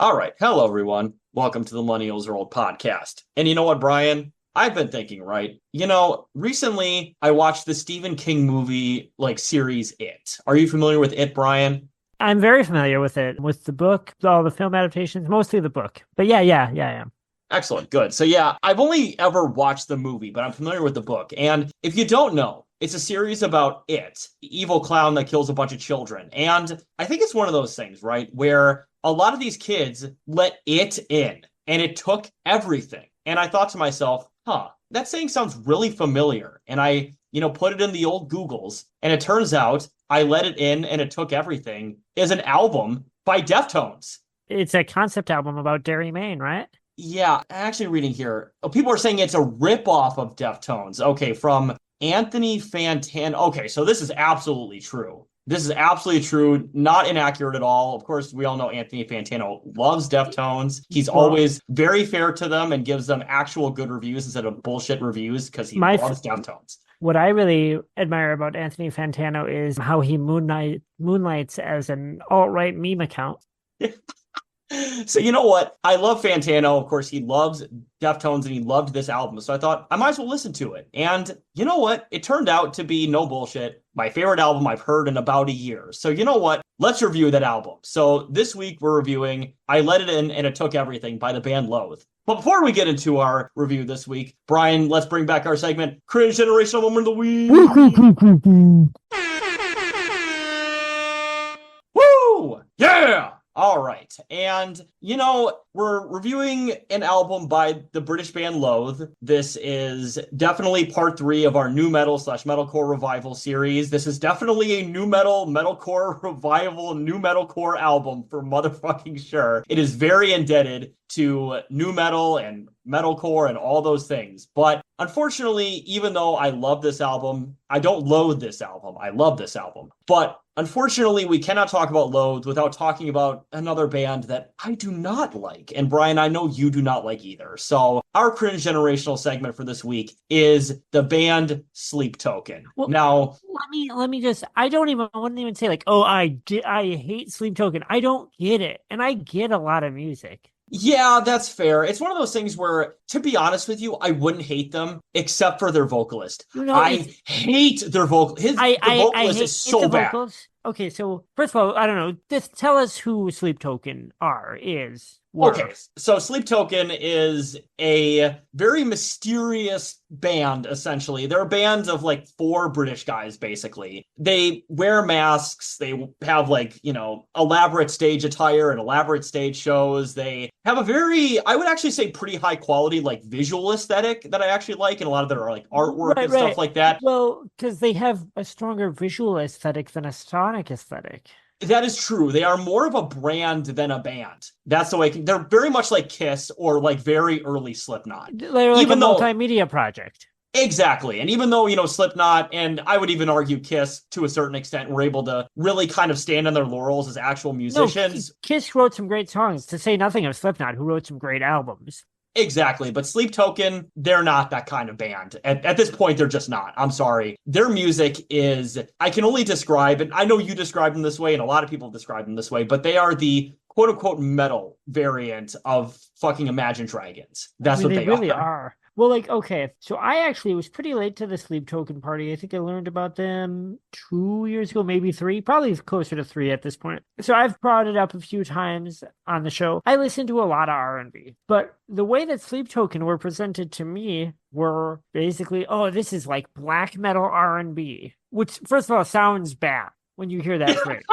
All right. Hello, everyone. Welcome to the Millennials Are Old podcast. And you know what, Brian? I've been thinking, right? Recently I watched the Stephen King movie, series It. Are you familiar with It, Brian? I'm very familiar with it, with the book, all the film adaptations, mostly the book. But yeah, I am. Excellent. Good. So, yeah, I've only ever watched the movie, but I'm familiar with the book. And if you don't know, it's a series about It, the evil clown that kills a bunch of children. And I think it's one of those things, right, where a lot of these kids let it in and it took everything. And I thought to myself, that saying sounds really familiar. And I put it in the old Googles. And it turns out I let it in and it took everything is an album by Deftones. It's a concept album about Derry, Maine, right? Yeah, actually reading here. People are saying it's a ripoff of Deftones. Okay, from Anthony Fantano. Okay, so this is absolutely true. This is absolutely true, not inaccurate at all. Of course, we all know Anthony Fantano loves Deftones. He's Well, always very fair to them and gives them actual good reviews instead of bullshit reviews because he my loves Deftones. what I really admire about Anthony Fantano is how he moonlights as an alt-right meme account. So you know what? I love Fantano. Of course, he loves Deftones and he loved this album. So I thought I might as well listen to it. And you know what? It turned out to be no bullshit. My favorite album I've heard in about a year. So you know what? Let's review that album. So this week we're reviewing I Let It In and It Took Everything by the band Loathe. But before we get into our review this week, Brian, let's bring back our segment, Cringe Generational Moment of the Week. Woo! Yeah! All right. And, we're reviewing an album by the British band Loathe. This is definitely part 3 of our new metal / metalcore revival series. This is definitely a new metalcore revival, new metalcore album for motherfucking sure. It is very indebted to new metal and metalcore and all those things. But unfortunately, even though I love this album, I don't loathe this album. I love this album. But unfortunately, we cannot talk about Loathe without talking about another band that I do not like. And Brian, I know you do not like either. So our cringe generational segment for this week is the band Sleep Token. Well, Now, let me just I wouldn't even say like, oh, I hate Sleep Token. I don't get it. And I get a lot of music. yeah, that's fair. It's one of those things where, to be honest with you, I wouldn't hate them except for their vocalist. It's I hate their vocal. The I vocalist is hate so the bad. vocals. Okay, so first of all, I don't know. Just tell us who Sleep Token Okay, were. so Sleep Token is a very mysterious band, essentially. They're a band of 4 British guys, basically. They wear masks, they have elaborate stage attire and elaborate stage shows. They have a very, I would actually say, pretty high quality, visual aesthetic that I actually like, and a lot of their artwork Right, and stuff right. like that. Well, because they have a stronger visual aesthetic than a sonic aesthetic. That is true. They are more of a brand than a band. That's the way they're very much like Kiss or very early Slipknot. They're like a Even though multimedia project. exactly. And even though, Slipknot and I would even argue Kiss to a certain extent were able to really kind of stand on their laurels as actual No, musicians. Kiss wrote some great songs, to say nothing of Slipknot, who wrote some great albums. Exactly. But Sleep Token, they're not that kind of band. At this point, they're just not. I'm sorry. Their music is, I can only describe, and I know you describe them this way, and a lot of people describe them this way, but they are the quote unquote metal variant of fucking Imagine Dragons. I That's mean, what they they really are. are. Well, okay, so I actually was pretty late to the Sleep Token party. I think I learned about them 2 years ago, maybe 3, probably closer to 3 at this point. So I've brought it up a few times on the show. I listen to a lot of R&B, but the way that Sleep Token were presented to me were basically, oh, this is like black metal R&B, which first of all sounds bad when you hear that phrase.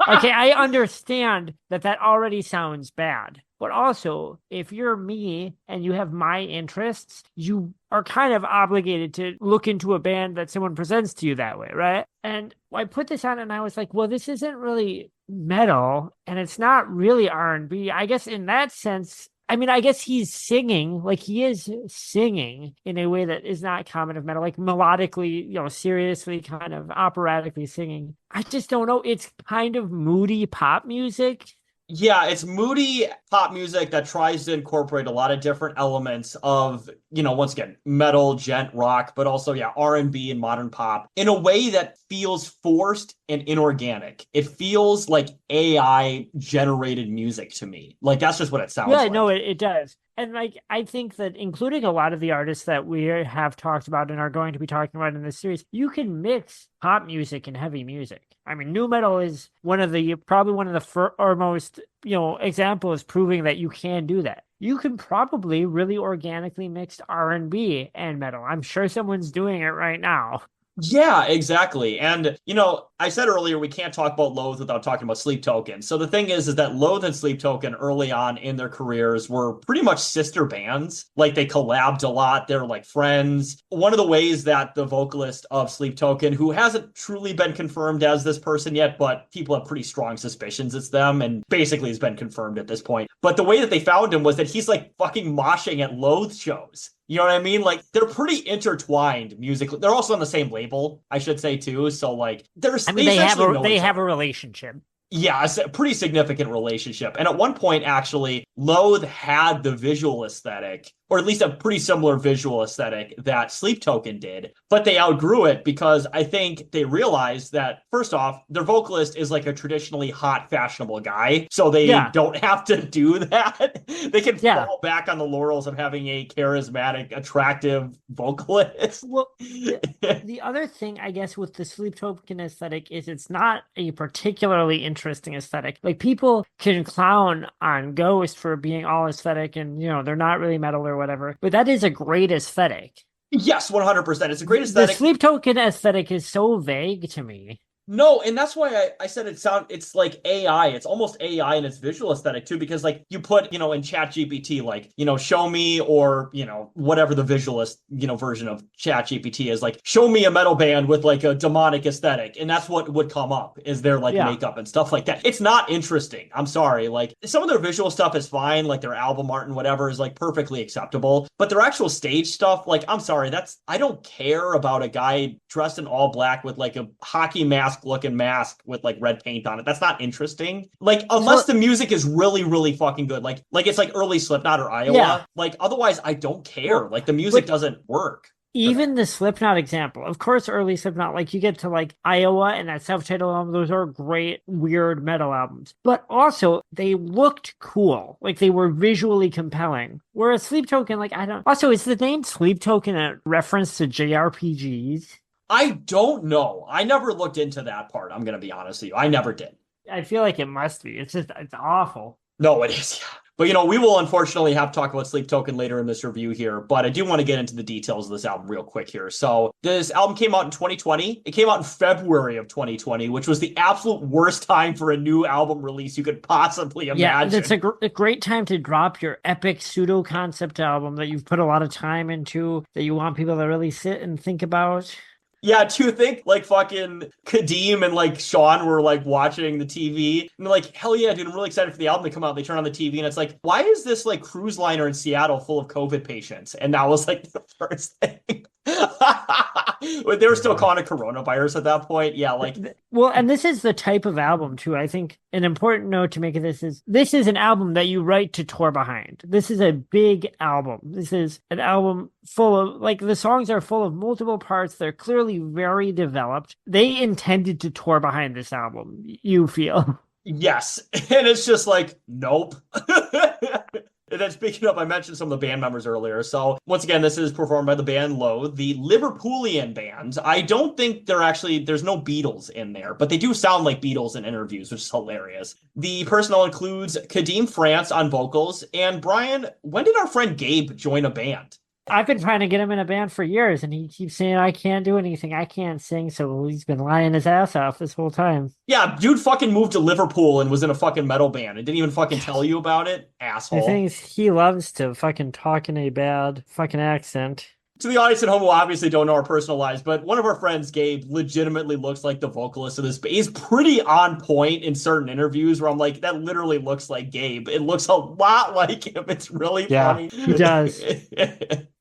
Okay, I understand that already sounds bad. But also, if you're me and you have my interests, you are kind of obligated to look into a band that someone presents to you that way, right? And I put this on and I was like, well, this isn't really metal and it's not really R&B. I guess in that sense, I mean, I guess he's singing, he is singing in a way that is not common of metal, like melodically, seriously, kind of operatically singing. I just don't know. It's kind of moody pop music. Yeah, it's moody pop music that tries to incorporate a lot of different elements of, once again, metal, gent rock, but also, yeah, R&B and modern pop in a way that feels forced and inorganic. It feels like AI generated music to me. Like that's just what it sounds Yeah, no, like. it does. And like I think that including a lot of the artists that we have talked about and are going to be talking about in this series, you can mix pop music and heavy music. I mean, new metal is probably one of the or most, examples proving that you can do that. You can probably really organically mix R&B and metal. I'm sure someone's doing it right now. Yeah, exactly. And, I said earlier we can't talk about Loathe without talking about Sleep Token. So the thing is that Loathe and Sleep Token early on in their careers were pretty much sister bands. Like they collabed a lot. They're like friends. One of the ways that the vocalist of Sleep Token, who hasn't truly been confirmed as this person yet, but people have pretty strong suspicions it's them and basically has been confirmed at this point. But the way that they found him was that he's like fucking moshing at Loathe shows. You know what I mean? Like they're pretty intertwined musically. They're also on the same label, I should say too. So like I mean, they essentially know they each have a other. relationship. Yeah, it's a pretty significant relationship. And at one point, actually, Loathe had the visual aesthetic, or at least a pretty similar visual aesthetic that Sleep Token did, but they outgrew it because I think they realized that, first off, their vocalist is like a traditionally hot, fashionable guy, so they Yeah. don't have to do that. They can Yeah. fall back on the laurels of having a charismatic, attractive vocalist. Well, the other thing, I guess, with the Sleep Token aesthetic is it's not a particularly interesting aesthetic. Like people can clown on Ghost for being all aesthetic and, they're not really metal or whatever, but that is a great aesthetic. Yes, 100%. It's a great The aesthetic. Sleep Token aesthetic is so vague to me. No, and that's why I said it's like AI. It's almost AI in its visual aesthetic too, because like you put, in Chat GPT, like, show me or, whatever the visualist, version of Chat GPT is like, show me a metal band with like a demonic aesthetic. And that's what would come up is their like Yeah. makeup and stuff like that. It's not interesting. I'm sorry. Like some of their visual stuff is fine, like their album art and whatever is like perfectly acceptable. But their actual stage stuff, like, I'm sorry, I don't care about a guy dressed in all black with like a hockey mask looking mask with like red paint on it. That's not interesting. Like unless the music is really, really fucking good. Like it's like early Slipknot or Iowa. Yeah. Like otherwise I don't care. Like the music doesn't work. Even the Slipknot example, of course, early Slipknot, like you get to like Iowa and that self-titled album, those are great, weird metal albums. But also, they looked cool. Like they were visually compelling. Whereas Sleep Token, like I don't. Also, is the name Sleep Token a reference to JRPGs? I don't know. I never looked into that part. I'm going to be honest with you. I never did. I feel like it must be. It's awful. No, it is. Yeah. But we will unfortunately have to talk about Sleep Token later in this review here. But I do want to get into the details of this album real quick here. So this album came out in 2020. It came out in February of 2020, which was the absolute worst time for a new album release you could possibly imagine. Yeah, it's a great time to drop your epic pseudo concept album that you've put a lot of time into, that you want people to really sit and think about. Yeah, do you think like fucking Kadeem and like Sean were like watching the TV and they're like, hell yeah, dude, I'm really excited for the album to come out. They turn on the TV and it's like, why is this like cruise liner in Seattle full of COVID patients? And that was like the first thing. They were still calling it coronavirus at that point. Yeah, like well, and this is the type of album too. I think an important note to make of this is an album that you write to tour behind. This is a big album. This is an album full of like the songs are full of multiple parts. They're clearly very developed. They intended to tour behind this album, you feel. yes. And it's just like, nope. And then speaking of, I mentioned some of the band members earlier. So once again, this is performed by the band Loathe, the Liverpoolian band. I don't think there's no Beatles in there, but they do sound like Beatles in interviews, which is hilarious. The personnel includes Kadeem France on vocals. And Brian, when did our friend Gabe join a band? I've been trying to get him in a band for years, and he keeps saying, I can't do anything. I can't sing. So he's been lying his ass off this whole time. Yeah, dude fucking moved to Liverpool and was in a fucking metal band and didn't even fucking tell you about it. Asshole. The thing is, he loves to fucking talk in a bad fucking accent. To the audience at home who obviously don't know our personal lives, but one of our friends, Gabe, legitimately looks like the vocalist of this band. He's pretty on point in certain interviews where I'm like, that literally looks like Gabe. It looks a lot like him. It's really funny. He does.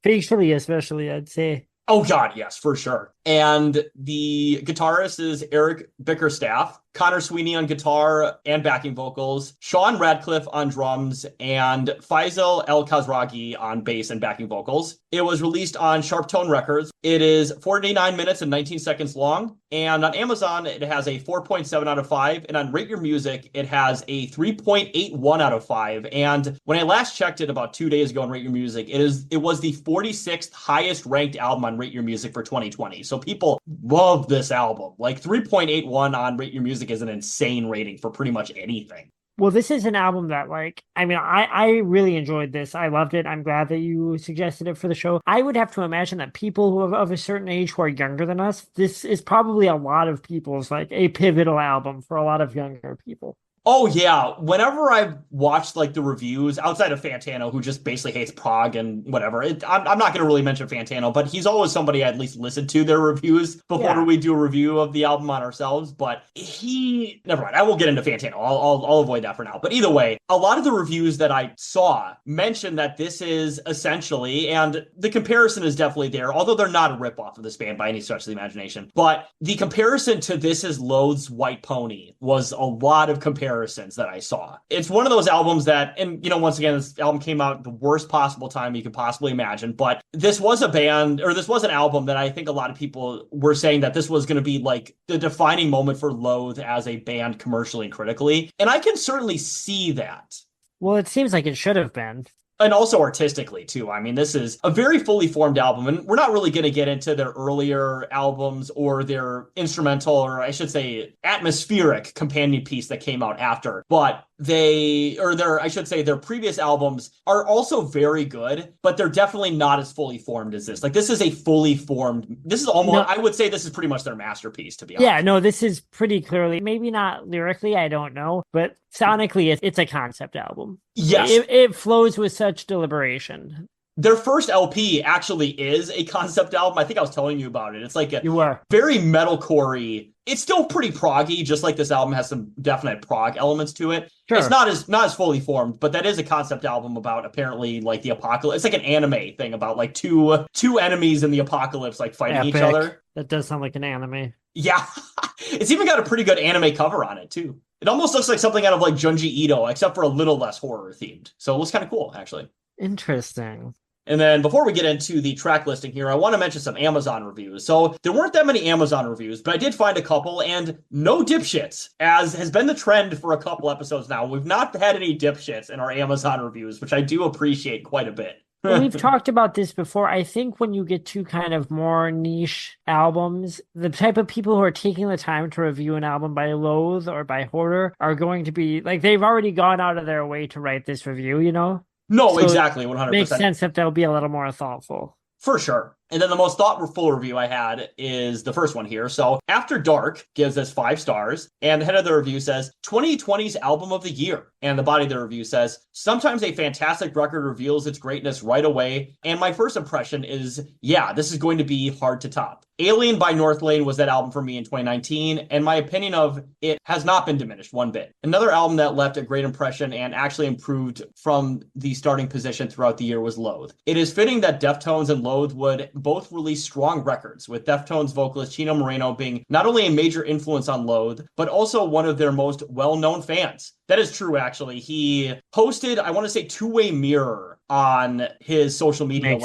Facially, especially, I'd say. Oh, God, yes, for sure. And the guitarist is Eric Bickerstaff, Connor Sweeney on guitar and backing vocals, Sean Radcliffe on drums, and Faisal El Khazragi on bass and backing vocals. It was released on Sharptone Records. It is 49 minutes and 19 seconds long. And on Amazon, it has a 4.7 out of 5. And on Rate Your Music, it has a 3.81 out of 5. And when I last checked it about 2 days ago on Rate Your Music, it was the 46th highest ranked album on Rate Your Music for 2020. So people love this album. Like 3.81 on Rate Your Music is an insane rating for pretty much anything. Well, this is an album that, like, I mean, I really enjoyed this. I loved it. I'm glad that you suggested it for the show. I would have to imagine that people who are of a certain age who are younger than us, this is probably a lot of people's, like, a pivotal album for a lot of younger people. Oh, yeah. Whenever I've watched like the reviews outside of Fantano, who just basically hates prog and whatever, I'm not going to really mention Fantano, but he's always somebody I at least listen to their reviews before we do a review of the album on ourselves. But never mind. I will get into Fantano. I'll avoid that for now. But either way, a lot of the reviews that I saw mentioned that this is essentially, and the comparison is definitely there, although they're not a ripoff of this band by any stretch of the imagination. But the comparison to This Is Loathe's White Pony was a lot of comparisons that I saw. It's one of those albums that, and once again, this album came out at the worst possible time you could possibly imagine, but this was an album that I think a lot of people were saying that this was going to be like the defining moment for Loathe as a band commercially and critically. And I can certainly see that. Well, it seems like it should have been. And also artistically, too. I mean, this is a very fully formed album, and we're not really going to get into their earlier albums or their instrumental, or I should say, atmospheric companion piece that came out after. But their previous albums are also very good, but they're definitely not as fully formed as this. Like, this is a fully formed, I would say this is pretty much their masterpiece, to be honest. Yeah, no, this is pretty clearly, maybe not lyrically, I don't know, but sonically, it's a concept album. Yes. It flows with such deliberation. Their first LP actually is a concept album. I think I was telling you about it. It's like You were. Very metalcore-y. It's still pretty proggy, just like this album has some definite prog elements to it. Sure. It's not as fully formed, but that is a concept album about apparently like the apocalypse. It's like an anime thing about like two enemies in the apocalypse like fighting each other. That does sound like an anime. Yeah. It's even got a pretty good anime cover on it too. It almost looks like something out of like Junji Ito, except for a little less horror themed. So it looks kind of cool, actually. Interesting. And then before we get into the track listing here, I want to mention some Amazon reviews. So there weren't that many Amazon reviews, but I did find a couple, and no dipshits, as has been the trend for a couple episodes now. We've not had any dipshits in our Amazon reviews, which I do appreciate quite a bit. We've talked about this before. I think when you get to kind of more niche albums, the type of people who are taking the time to review an album by Loathe or by Hoarder are going to be, like, they've already gone out of their way to write this review, No, so exactly, 100%. Makes sense that they'll be a little more thoughtful. For sure. And then the most thoughtful review I had is the first one here. So After Dark gives us 5 stars, and the head of the review says 2020's album of the year. And the body of the review says, sometimes a fantastic record reveals its greatness right away. And my first impression is, yeah, this is going to be hard to top. Alien by Northlane was that album for me in 2019, and my opinion of it has not been diminished one bit. Another album that left a great impression and actually improved from the starting position throughout the year was Loathe. It is fitting that Deftones and Loathe would both release strong records, with Deftones vocalist Chino Moreno being not only a major influence on Loathe, but also one of their most well-known fans. That is true, actually. He posted, I want to say, Two-Way Mirror on his social media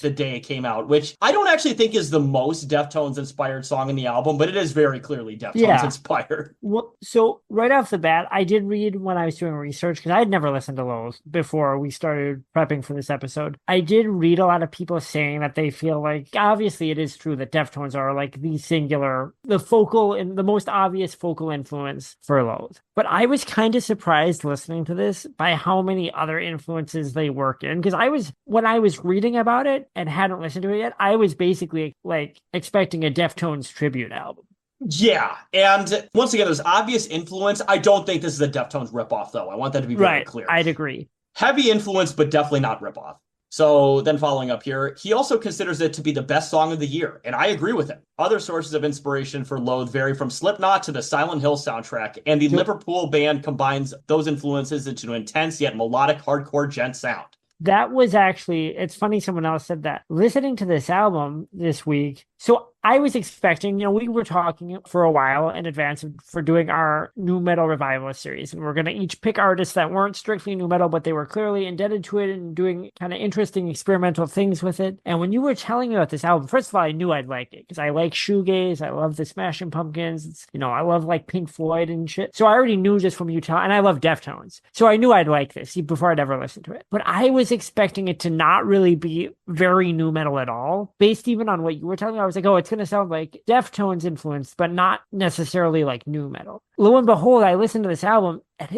the day it came out, which I don't actually think is the most Deftones-inspired song in the album, but it is very clearly Deftones-inspired. Well, so right off the bat, I did read when I was doing research, because I had never listened to Loathe before we started prepping for this episode. I did read a lot of people saying that they feel like, obviously it is true that Deftones are like the focal and the most obvious focal influence for Loathe. But I was kind of surprised listening to this by how many other influences they work in. Because when I was reading about it and hadn't listened to it yet, I was basically like expecting a Deftones tribute album. Yeah, and once again, there's obvious influence. I don't think this is a Deftones ripoff, though. I want that to be very clear. I'd agree. Heavy influence, but definitely not ripoff. So then following up here, he also considers it to be the best song of the year, and I agree with him. Other sources of inspiration for Loathe vary from Slipknot to the Silent Hill soundtrack, and the Liverpool band combines those influences into an intense yet melodic hardcore gent sound. That was actually, it's funny someone else said that. Listening to this album this week, So I was expecting, we were talking for a while in advance for doing our new metal revival series, and we're going to each pick artists that weren't strictly new metal, but they were clearly indebted to it and doing kind of interesting experimental things with it. And when you were telling me about this album, first of all, I knew I'd like it because I like shoegaze. I love the Smashing Pumpkins. I love like Pink Floyd and shit. So I already knew just from you telling, and I love Deftones. So I knew I'd like this before I'd ever listened to it. But I was expecting it to not really be very new metal at all. Based even on what you were telling me, I was like, oh, it's going to sound like Deftones influenced, but not necessarily like new metal. Lo and behold, I listened to this album, and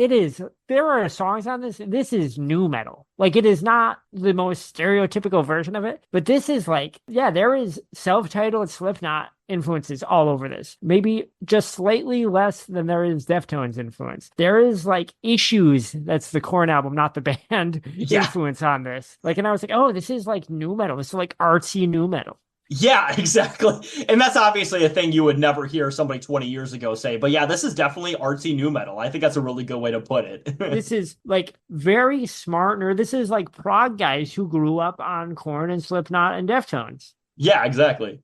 there are songs on this is new metal. Like, it is not the most stereotypical version of it, but this is like, yeah, there is self-titled Slipknot influences all over this. Maybe just slightly less than there is Deftones influence. There is like Issues, that's the Korn album, not the band, influence on this. Like, and I was like, oh, this is like new metal. This is like artsy new metal. Yeah, exactly. And that's obviously a thing you would never hear somebody 20 years ago say. But yeah, this is definitely artsy new metal. I think that's a really good way to put it. This is like very smart, or this is like prog guys who grew up on Korn and Slipknot and Deftones. Yeah, exactly.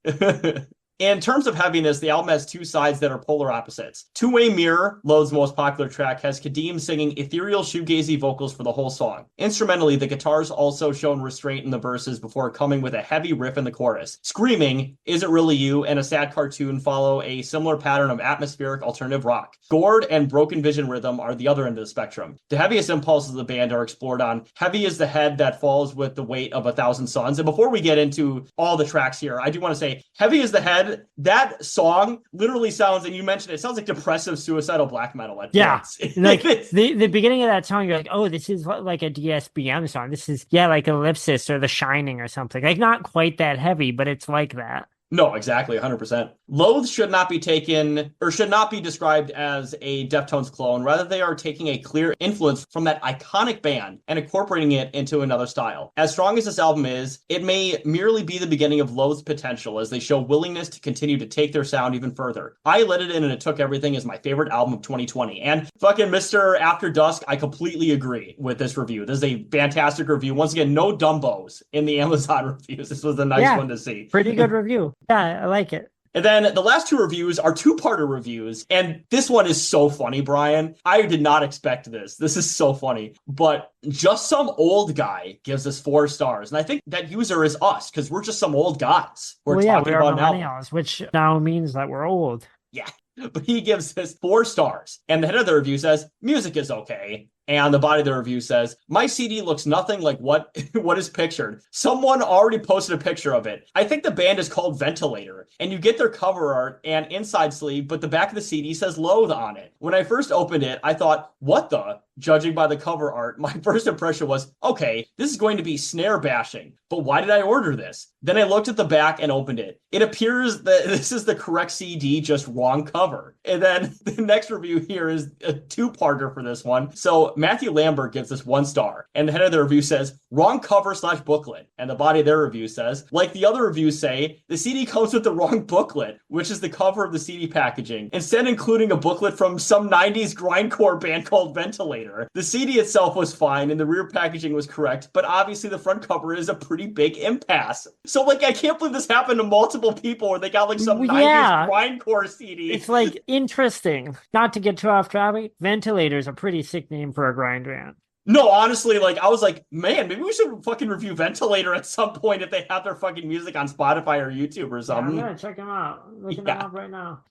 In terms of heaviness, the album has two sides that are polar opposites. Two-Way Mirror, Loathe's most popular track, has Kadeem singing ethereal shoegazy vocals for the whole song. Instrumentally, the guitars also shown restraint in the verses before coming with a heavy riff in the chorus. Screaming, Is It Really You, and a sad cartoon follow a similar pattern of atmospheric alternative rock. Gourd and Broken Vision Rhythm are the other end of the spectrum. The heaviest impulses of the band are explored on Heavy is the Head That Falls with the Weight of 1,000 Suns. And before we get into all the tracks here, I do want to say Heavy is the Head, that song literally sounds, and you mentioned it sounds like depressive suicidal black metal at points. Like the beginning of that song, you're like, oh, this is like a DSBM song. This is, like Ellipsis or The Shining or something. Like, not quite that heavy, but it's like that. No, exactly, 100%. Loathe should not be taken, or should not be described as a Deftones clone. Rather, they are taking a clear influence from that iconic band and incorporating it into another style. As strong as this album is, it may merely be the beginning of Loathe's potential as they show willingness to continue to take their sound even further. I Let It In and It Took Everything is my favorite album of 2020. And fucking Mr. After Dusk, I completely agree with this review. This is a fantastic review. Once again, no Dumbos in the Amazon reviews. This was a nice one to see. Pretty good review. Yeah, I like it. And then the last two reviews are two-parter reviews, and this one is so funny, Brian. I did not expect this. This is so funny. But Just Some Old Guy gives us 4 stars, and I think that user is us, because we're just some old guys who are talking about Millennials, which now means that we're old. Yeah, but he gives us 4 stars, and the head of the review says, music is okay. And the body of the review says, my CD looks nothing like what is pictured. Someone already posted a picture of it. I think the band is called Ventilator, and you get their cover art and inside sleeve, but the back of the CD says Loathe on it. When I first opened it, I thought, what the? Judging by the cover art, my first impression was, okay, this is going to be snare bashing, but why did I order this? Then I looked at the back and opened it. It appears that this is the correct CD, just wrong cover. And then the next review here is a 2-parter for this one. So Matthew Lambert gives this 1 star, and the head of the review says, wrong cover/booklet. And the body of their review says, like the other reviews say, the CD comes with the wrong booklet, which is the cover of the CD packaging, instead including a booklet from some 90s grindcore band called Ventilator. The CD itself was fine and the rear packaging was correct, but obviously the front cover is a pretty big impasse. So like, I can't believe this happened to multiple people where they got like some 90s grindcore CD. It's like interesting. Not to get too off topic, Ventilator is a pretty sick name for a grind band. No, honestly, like, I was like, man, maybe we should fucking review Ventilator at some point if they have their fucking music on Spotify or YouTube or something. Yeah, I'm gonna check them out. Looking them up right now.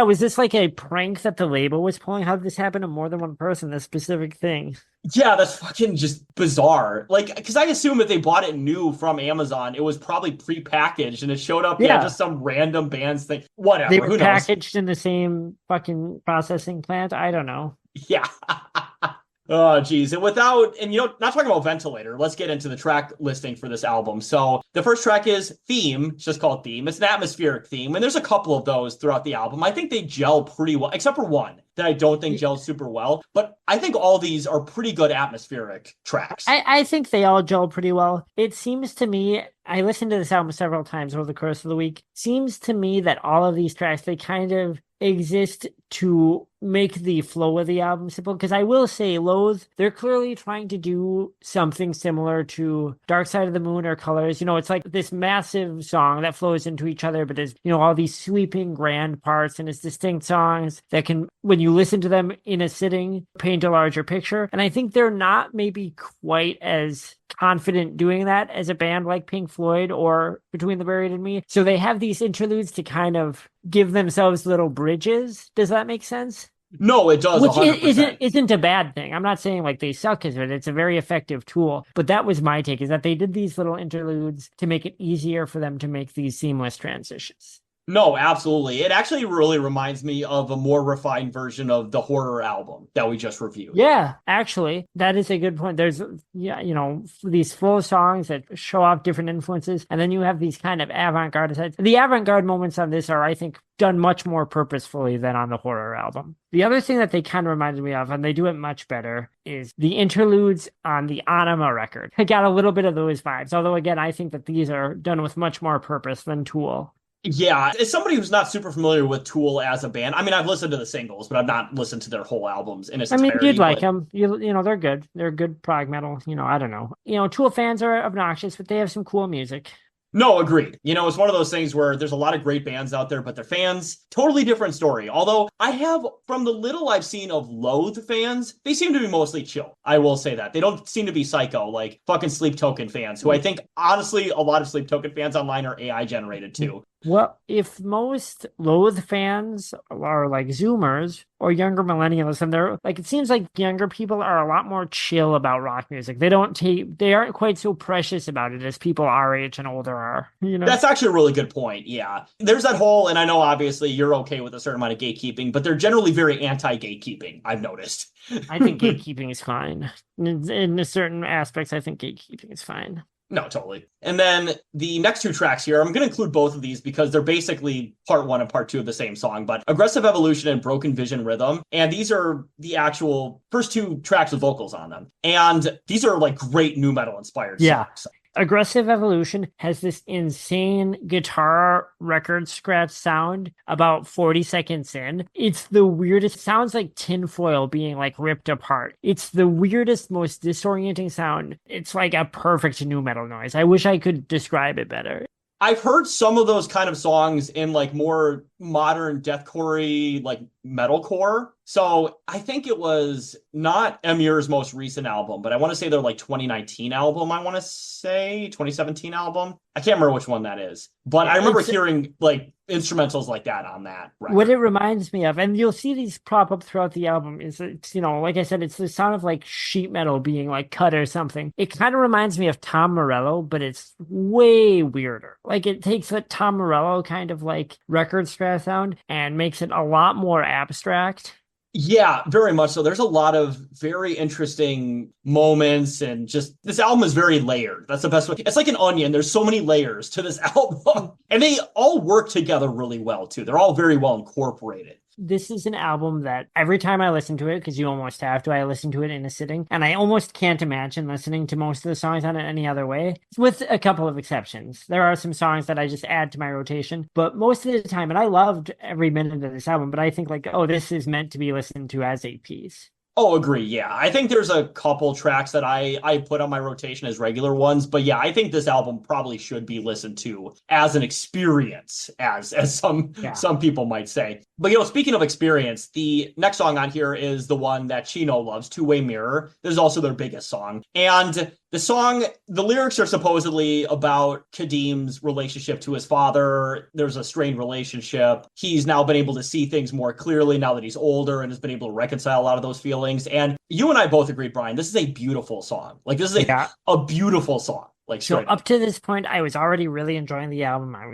Was this like a prank that the label was pulling? How did this happen to more than one person, this specific thing? Yeah, that's fucking just bizarre. Like, because I assume if they bought it new from Amazon, it was probably pre-packaged and it showed up, just some random band's thing. Whatever, they were packaged in the same fucking processing plant? I don't know. Yeah. Oh, geez. And not talking about Ventilator, let's get into the track listing for this album. So the first track is Theme. It's just called Theme. It's an atmospheric theme. And there's a couple of those throughout the album. I think they gel pretty well, except for one that I don't think gels super well. But I think all these are pretty good atmospheric tracks. I think they all gel pretty well. It seems to me, I listened to this album several times over the course of the week. Seems to me that all of these tracks, they kind of exist to make the flow of the album simple. Because I will say, Loathe, they're clearly trying to do something similar to Dark Side of the Moon or Colors. It's like this massive song that flows into each other, but there's, all these sweeping grand parts and it's distinct songs that can, when you listen to them in a sitting, paint a larger picture. And I think they're not maybe quite as confident doing that as a band like Pink Floyd or Between the Buried and Me. So they have these interludes to kind of give themselves little bridges. Does that make sense? No, it does. Which 100%. isn't a bad thing. I'm not saying like they suck as it. It's a very effective tool. But that was my take, is that they did these little interludes to make it easier for them to make these seamless transitions. No, absolutely. It actually really reminds me of a more refined version of the Horror album that we just reviewed. Yeah, actually, that is a good point. There's, these full songs that show off different influences, and then you have these kind of avant-garde sides. The avant-garde moments on this are, I think, done much more purposefully than on the Horror album. The other thing that they kind of reminded me of, and they do it much better, is the interludes on the Anima record. I got a little bit of those vibes, although again, I think that these are done with much more purpose than Tool. Yeah, as somebody who's not super familiar with Tool as a band, I mean, I've listened to the singles, but I've not listened to their whole albums in its entirety. You'd like them. They're good. They're good prog metal. I don't know. Tool fans are obnoxious, but they have some cool music. No, agreed. It's one of those things where there's a lot of great bands out there, but their fans, totally different story. Although I have, from the little I've seen of Loathe fans, they seem to be mostly chill. I will say that. They don't seem to be psycho like fucking Sleep Token fans, who I think, honestly, a lot of Sleep Token fans online are AI generated too. Well, if most Loathe fans are like Zoomers or younger millennials, and they're like, it seems like younger people are a lot more chill about rock music. They aren't quite so precious about it as people our age and older are. That's actually a really good point. Yeah. There's that whole, and I know obviously you're okay with a certain amount of gatekeeping, but they're generally very anti-gatekeeping, I've noticed. I think gatekeeping is fine. In certain aspects, I think gatekeeping is fine. No, totally. And then the next two tracks here, I'm going to include both of these because they're basically part one and part two of the same song, but Aggressive Evolution and Broken Vision Rhythm. And these are the actual first two tracks with vocals on them. And these are like great nu metal inspired songs. Aggressive Evolution has this insane guitar record scratch sound about 40 seconds in. It's the weirdest. It sounds like tinfoil being like ripped apart. It's the weirdest, most disorienting sound. It's like a perfect nu metal noise. I wish I could describe it better. I've heard some of those kind of songs in like more modern deathcore-y, like metalcore. So I think it was not Emir's most recent album, but I want to say their like 2019 album. I want to say 2017 album. I can't remember which one that is, but I remember hearing like instrumentals like that on that record. What it reminds me of, and you'll see these prop up throughout the album, is it's, like I said, it's the sound of like sheet metal being like cut or something. It kind of reminds me of Tom Morello, but it's way weirder. Like it takes that Tom Morello kind of like record scratch sound and makes it a lot more abstract. Yeah, very much so. There's a lot of very interesting moments, and just this album is very layered. That's the best way. It's like an onion. There's so many layers to this album, and they all work together really well too. They're all very well incorporated. This is an album that every time I listen to it, because you almost have to, I listen to it in a sitting, and I almost can't imagine listening to most of the songs on it any other way, with a couple of exceptions. There are some songs that I just add to my rotation, but most of the time, and I loved every minute of this album, but I think like, oh, this is meant to be listened to as a piece. Oh, agree. Yeah. I think there's a couple tracks that I put on my rotation as regular ones, but yeah, I think this album probably should be listened to as an experience, as some people might say. But, speaking of experience, the next song on here is the one that Chino loves, Two-Way Mirror. This is also their biggest song. And the song, the lyrics are supposedly about Kadim's relationship to his father. There's a strained relationship. He's now been able to see things more clearly now that he's older and has been able to reconcile a lot of those feelings. And you and I both agree, Brian, this is a beautiful song. Like, this is a beautiful song. Like, so up to this point, I was already really enjoying the album. I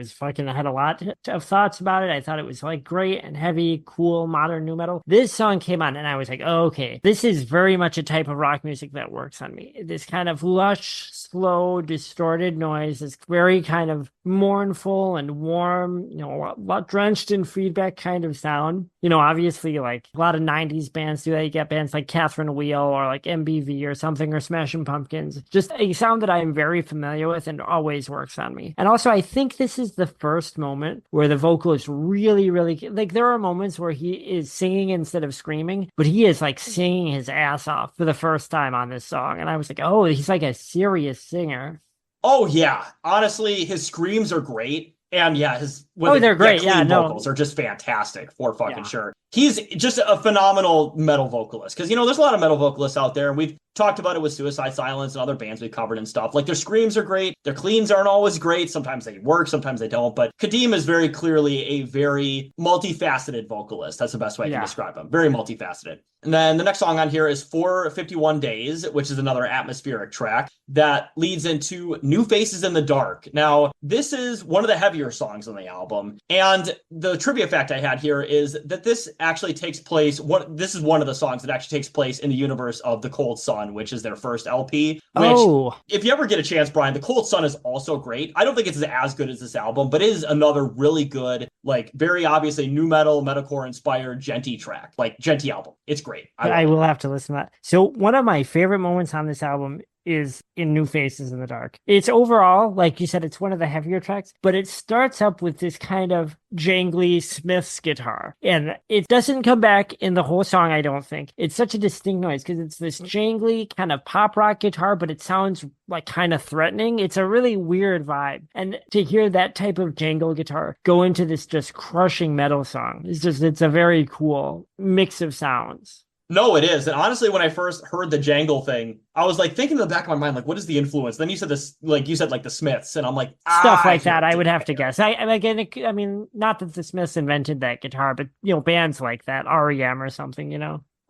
had a lot of thoughts about it. I thought it was like great and heavy, cool, modern nu metal. This song came on and I was like, oh, okay, this is very much a type of rock music that works on me. This kind of lush, slow, distorted noise is very kind of mournful and warm, a lot drenched in feedback kind of sound. Obviously, like a lot of 90s bands do that. You get bands like Catherine Wheel or like MBV or something, or Smashing Pumpkins. Just a sound that I am very familiar with and always works on me. And also, I think this is the first moment where the vocalist really, really, like, there are moments where he is singing instead of screaming, but he is like singing his ass off for the first time on this song. And I was like, oh, he's like a serious singer. Oh yeah, honestly, his screams are great, and yeah, they're great. Clean vocals are just fantastic for fucking sure. He's just a phenomenal metal vocalist because there's a lot of metal vocalists out there, and we've talked about it with Suicide Silence and other bands we've covered and stuff. Like, their screams are great, their cleans aren't always great. Sometimes they work, sometimes they don't. But Kadeem is very clearly a very multifaceted vocalist. That's the best way I can describe him. Very multifaceted. And then the next song on here is 451 Days, which is another atmospheric track that leads into New Faces in the Dark. Now, this is one of the heavier songs on the album. And the trivia fact I had here is that this actually takes place, this is one of the songs that actually takes place in the universe of The Cold Sun, which is their first LP. Which, if you ever get a chance, Brian, The Cold Sun is also great. I don't think it's as good as this album, but it is another really good, like, very obviously nu metal, metalcore inspired Genty track, like Genty album. It's great. I will have to listen to that. So one of my favorite moments on this album is in New Faces in the Dark. It's overall, like you said, it's one of the heavier tracks, but it starts up with this kind of jangly Smith's guitar. And it doesn't come back in the whole song, I don't think. It's such a distinct noise because it's this jangly kind of pop rock guitar, but it sounds like kind of threatening. It's a really weird vibe. And to hear that type of jangle guitar go into this just crushing metal song, it's a very cool mix of sounds. No, it is. And honestly, when I first heard the jangle thing, I was like thinking in the back of my mind, like, what is the influence? Then you said this, like you said, like the Smiths, and I'm like, stuff like that. I would have to guess. I mean, not that the Smiths invented that guitar, but bands like that, REM or something,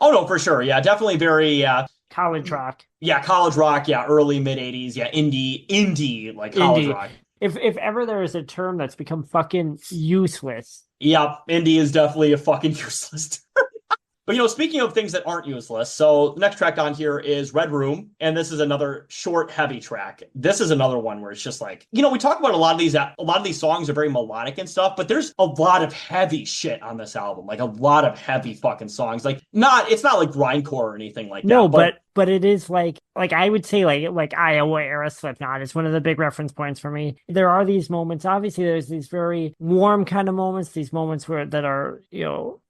Oh no, for sure. Yeah, definitely very college rock. Yeah, college rock. Yeah, early mid '80s. Yeah, indie, like college rock. If ever there is a term that's become fucking useless, yep, indie is definitely a fucking useless term. But, speaking of things that aren't useless, so the next track on here is Red Room, and this is another short, heavy track. This is another one where it's just like, we talk about a lot of these songs are very melodic and stuff, but there's a lot of heavy shit on this album, like a lot of heavy fucking songs. Like, it's not like grindcore or anything like that. No, but it is like I would say like Iowa era Slipknot is one of the big reference points for me. There are these moments, obviously there's these very warm kind of moments, these moments that are,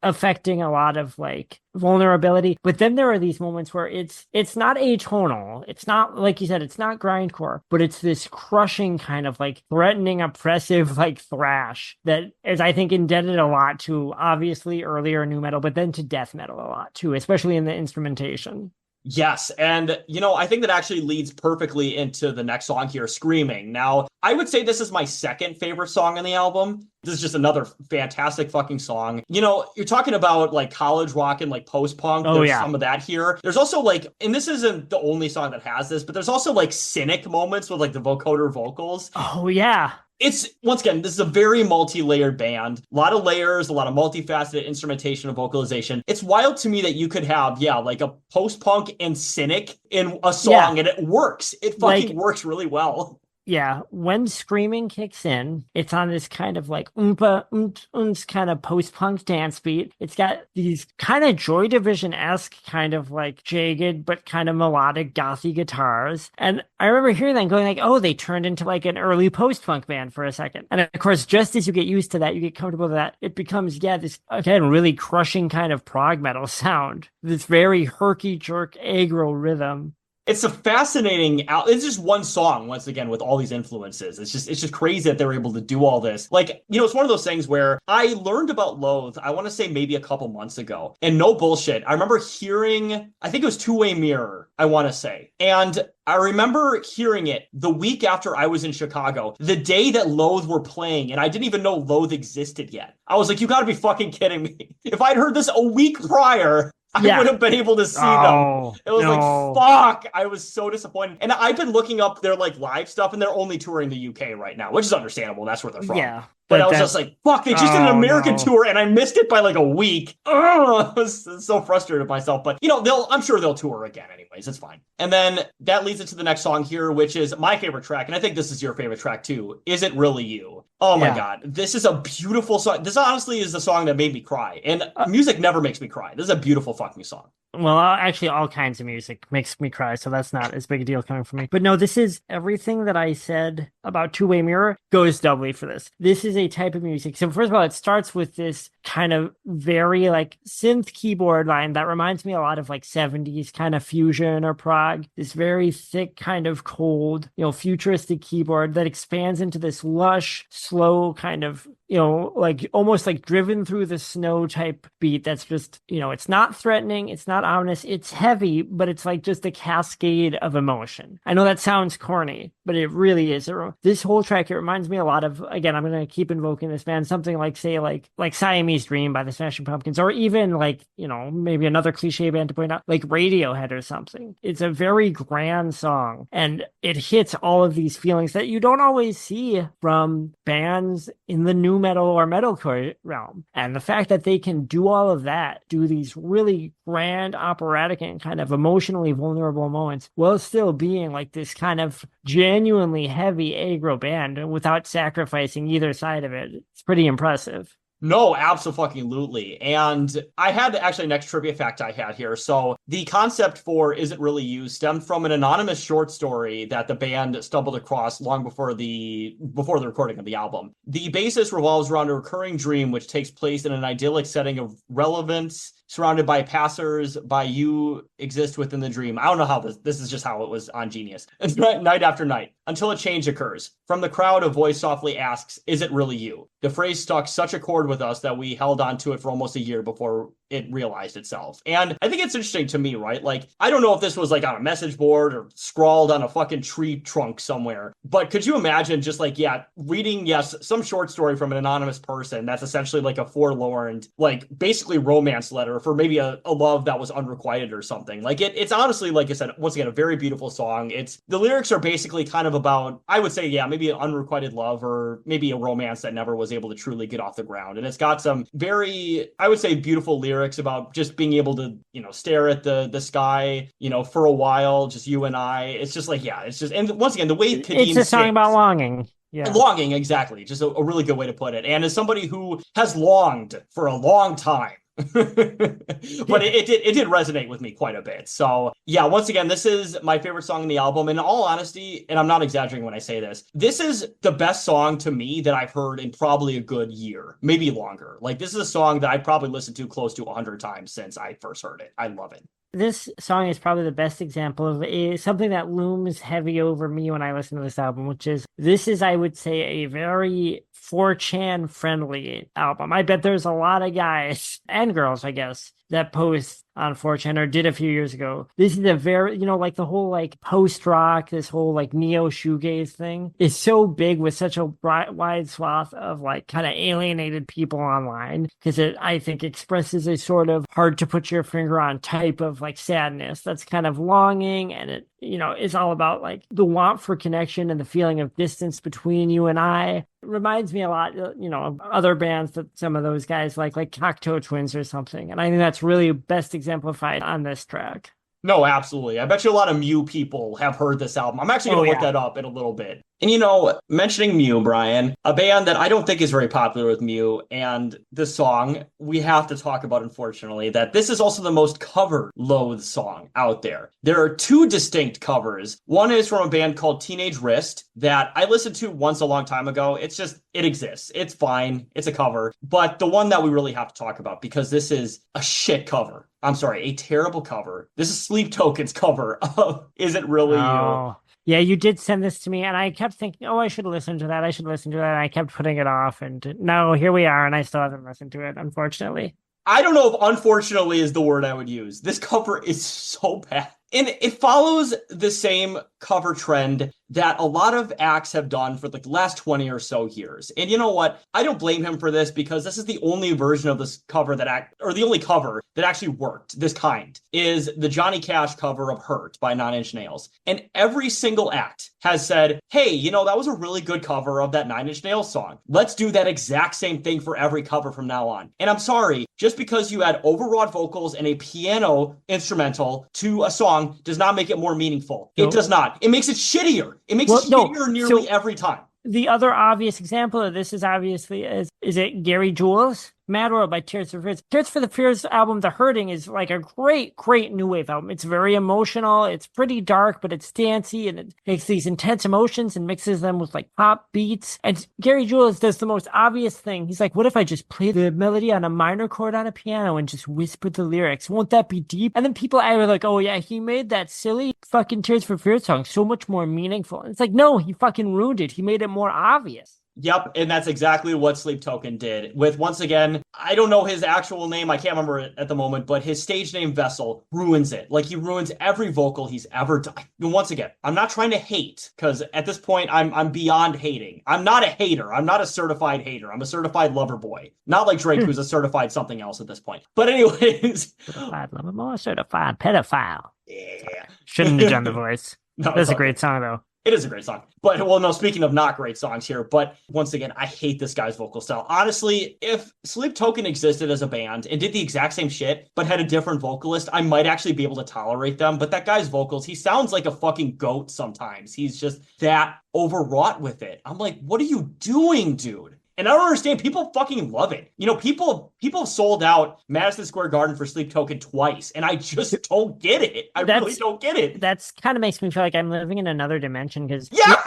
affecting a lot of like vulnerability. But then there are these moments where it's not atonal. It's not, like you said, it's not grindcore, but it's this crushing kind of like threatening, oppressive, like thrash that is, I think, indebted a lot to obviously earlier nu metal, but then to death metal a lot too, especially in the instrumentation. Yes, and I think that actually leads perfectly into the next song here, Screaming. Now, I would say this is my second favorite song on the album. This is just another fantastic fucking song. You're talking about like college rock and like post-punk. There's some of that here. There's also like, and this isn't the only song that has this, but there's also like cynic moments with like the vocoder vocals. Oh yeah. It's, once again, this is a very multi-layered band. A lot of layers, a lot of multifaceted instrumentation and vocalization. It's wild to me that you could have, like a post-punk and cynic in a song, and it works. It fucking works really well. Yeah, when Screaming kicks in, it's on this kind of like oompa kind of post-punk dance beat. It's got these kind of Joy Division-esque kind of like jagged but kind of melodic gothy guitars. And I remember hearing that and going like, oh, they turned into like an early post-punk band for a second. And of course, just as you get used to that, you get comfortable with that, it becomes, this, again, really crushing kind of prog metal sound. This very herky-jerk aggro rhythm. It's a fascinating it's just one song, once again, with all these influences. It's just crazy that they're able to do all this. Like, it's one of those things where I learned about Loathe, I want to say maybe a couple months ago. And no bullshit, I remember hearing, I think it was Two Way Mirror, I want to say. And I remember hearing it the week after I was in Chicago, the day that Loathe were playing, and I didn't even know Loathe existed yet. I was like, you gotta be fucking kidding me. If I'd heard this a week prior, I Yeah. would have been able to see them. Oh, It was like, no. fuck. I was so disappointed. And I've been looking up their like live stuff, and they're only touring the UK right now, which is understandable. That's where they're from. Yeah. But I But was just that, like, fuck, they just did an oh, American no. tour and I missed it by like a week. Ugh, I was so frustrated with myself. But I'm sure they'll tour again anyways. It's fine. And then that leads into the next song here, which is my favorite track. And I think this is your favorite track too. Is It Really You? Oh my Yeah. God. This is a beautiful song. This honestly is the song that made me cry. And Uh, music never makes me cry. This is a beautiful fucking song. Well, actually, all kinds of music makes me cry, so that's not as big a deal coming from me. But no, this is everything that I said about Two-Way Mirror goes doubly for this. This is a type of music. So first of all, it starts with this kind of very like synth keyboard line that reminds me a lot of like 70s kind of fusion or prog. This very thick, kind of cold, futuristic keyboard that expands into this lush, slow kind of like almost like driven through the snow type beat that's just, it's not threatening, it's not ominous, it's heavy, but it's like just a cascade of emotion. I know that sounds corny, but it really is. This whole track, it reminds me a lot of, again, I'm going to keep invoking this band, something like, say, like Siamese Dream by the Smashing Pumpkins, or even like, maybe another cliche band to point out, like Radiohead or something. It's a very grand song, and it hits all of these feelings that you don't always see from bands in the new metal or metalcore realm. And the fact that they can do all of that, do these really grand operatic and kind of emotionally vulnerable moments while still being like this kind of genuinely heavy aggro band without sacrificing either side of it, it's pretty impressive. No, absolutely. And I had actually next trivia fact I had here. So the concept for Is It Really You stemmed from an anonymous short story that the band stumbled across long before the recording of the album. The basis revolves around a recurring dream which takes place in an idyllic setting of relevance, surrounded by passers by you exist within the dream. I don't know how this is just how it was on Genius. It's night after night until a change occurs. From the crowd, a voice softly asks, "Is it really you?" The phrase stuck such a chord with us that we held on to it for almost a year before it realized itself. And I think it's interesting to me, right? Like, I don't know if this was like on a message board or scrawled on a fucking tree trunk somewhere, but could you imagine just like, reading, some short story from an anonymous person that's essentially like a forlorn, like basically romance letter for maybe a love that was unrequited or something. Like it's honestly, like I said, once again, a very beautiful song. The lyrics are basically kind of about, I would say, maybe an unrequited love or maybe a romance that never was able to truly get off the ground. And it's got some very, I would say, beautiful lyrics about just being able to, stare at the sky, for a while, just you and I. It's just like, it's just, and once again, the way Kadeem It's a song sings, about longing. Yeah. longing, exactly. Just a really good way to put it. And as somebody who has longed for a long time, but it did resonate with me quite a bit. So once again, this is my favorite song in the album. In all honesty, and I'm not exaggerating when I say this is the best song to me that I've heard in probably a good year, maybe longer. Like, this is a song that I probably listened to close to 100 times since I first heard it. I love it. This song is probably the best example of something that looms heavy over me when I listen to this album, which is, this is, I would say, a very 4chan friendly album. I bet there's a lot of guys and girls, I guess, that post on 4chan or did a few years ago. This is a very, like the whole like post rock, this whole like neo shoegaze thing is so big with such a wide swath of like kind of alienated people online, because it, I think, expresses a sort of hard to put your finger on type of like sadness that's kind of longing, and it, it's all about like the want for connection and the feeling of distance between you and I. It reminds me a lot, of other bands that some of those guys like Cocteau Twins or something. And I think that's really best exemplified on this track. No, absolutely. I bet you a lot of Mew people have heard this album. I'm actually going to look that up in a little bit. And mentioning Mew, Brian, a band that I don't think is very popular with Mew, and this song we have to talk about, unfortunately, that this is also the most covered Loathe song out there. There are two distinct covers. One is from a band called Teenage Wrist that I listened to once a long time ago. It exists. It's fine. It's a cover. But the one that we really have to talk about, because this is a shit cover. I'm sorry, a terrible cover. This is Sleep Token's cover of Is It Really You? Yeah, you did send this to me, and I kept thinking, I should listen to that. And I kept putting it off, and now here we are, and I still haven't listened to it, unfortunately. I don't know if unfortunately is the word I would use. This cover is so bad. And it follows the same cover trend that a lot of acts have done for like the last 20 or so years. And you know what? I don't blame him for this because this is the only version of this cover the only cover that actually worked, this kind, is the Johnny Cash cover of Hurt by Nine Inch Nails. And every single act has said, hey, that was a really good cover of that Nine Inch Nails song. Let's do that exact same thing for every cover from now on. And I'm sorry, just because you add overwrought vocals and a piano instrumental to a song does not make it more meaningful. It does not. It makes it shittier. It makes it shittier nearly every time. The other obvious example of this is obviously, is it Gary Jules? Mad World by Tears for Fears. Tears for the Fears album, The Hurting, is like a great, great new wave album. It's very emotional. It's pretty dark, but it's dancey, and it takes these intense emotions and mixes them with like pop beats. And Gary Jules does the most obvious thing. He's like, what if I just play the melody on a minor chord on a piano and just whisper the lyrics? Won't that be deep? And then people are like, oh yeah, he made that silly fucking Tears for Fears song so much more meaningful. And it's like, no, he fucking ruined it. He made it more obvious. Yep, and that's exactly what Sleep Token did. With, once again, I don't know his actual name, I can't remember it at the moment, but his stage name Vessel ruins it. Like, he ruins every vocal he's ever done. And once again, I'm not trying to hate, because at this point, I'm beyond hating. I'm not a hater. I'm not a certified hater. I'm a certified lover boy. Not like Drake, who's a certified something else at this point. But anyways... Certified lover boy, certified pedophile. Yeah. Shouldn't have done the voice. No, That's a great song, though. It is a great song. But, well, no, speaking of not great songs here, but once again, I hate this guy's vocal style. Honestly, if Sleep Token existed as a band and did the exact same shit, but had a different vocalist, I might actually be able to tolerate them. But that guy's vocals, he sounds like a fucking goat sometimes. He's just that overwrought with it. I'm like, what are you doing, dude? And I don't understand. People fucking love it. People sold out Madison Square Garden for Sleep Token twice, and I just don't get it. I really don't get it. That's kind of makes me feel like I'm living in another dimension, because yeah!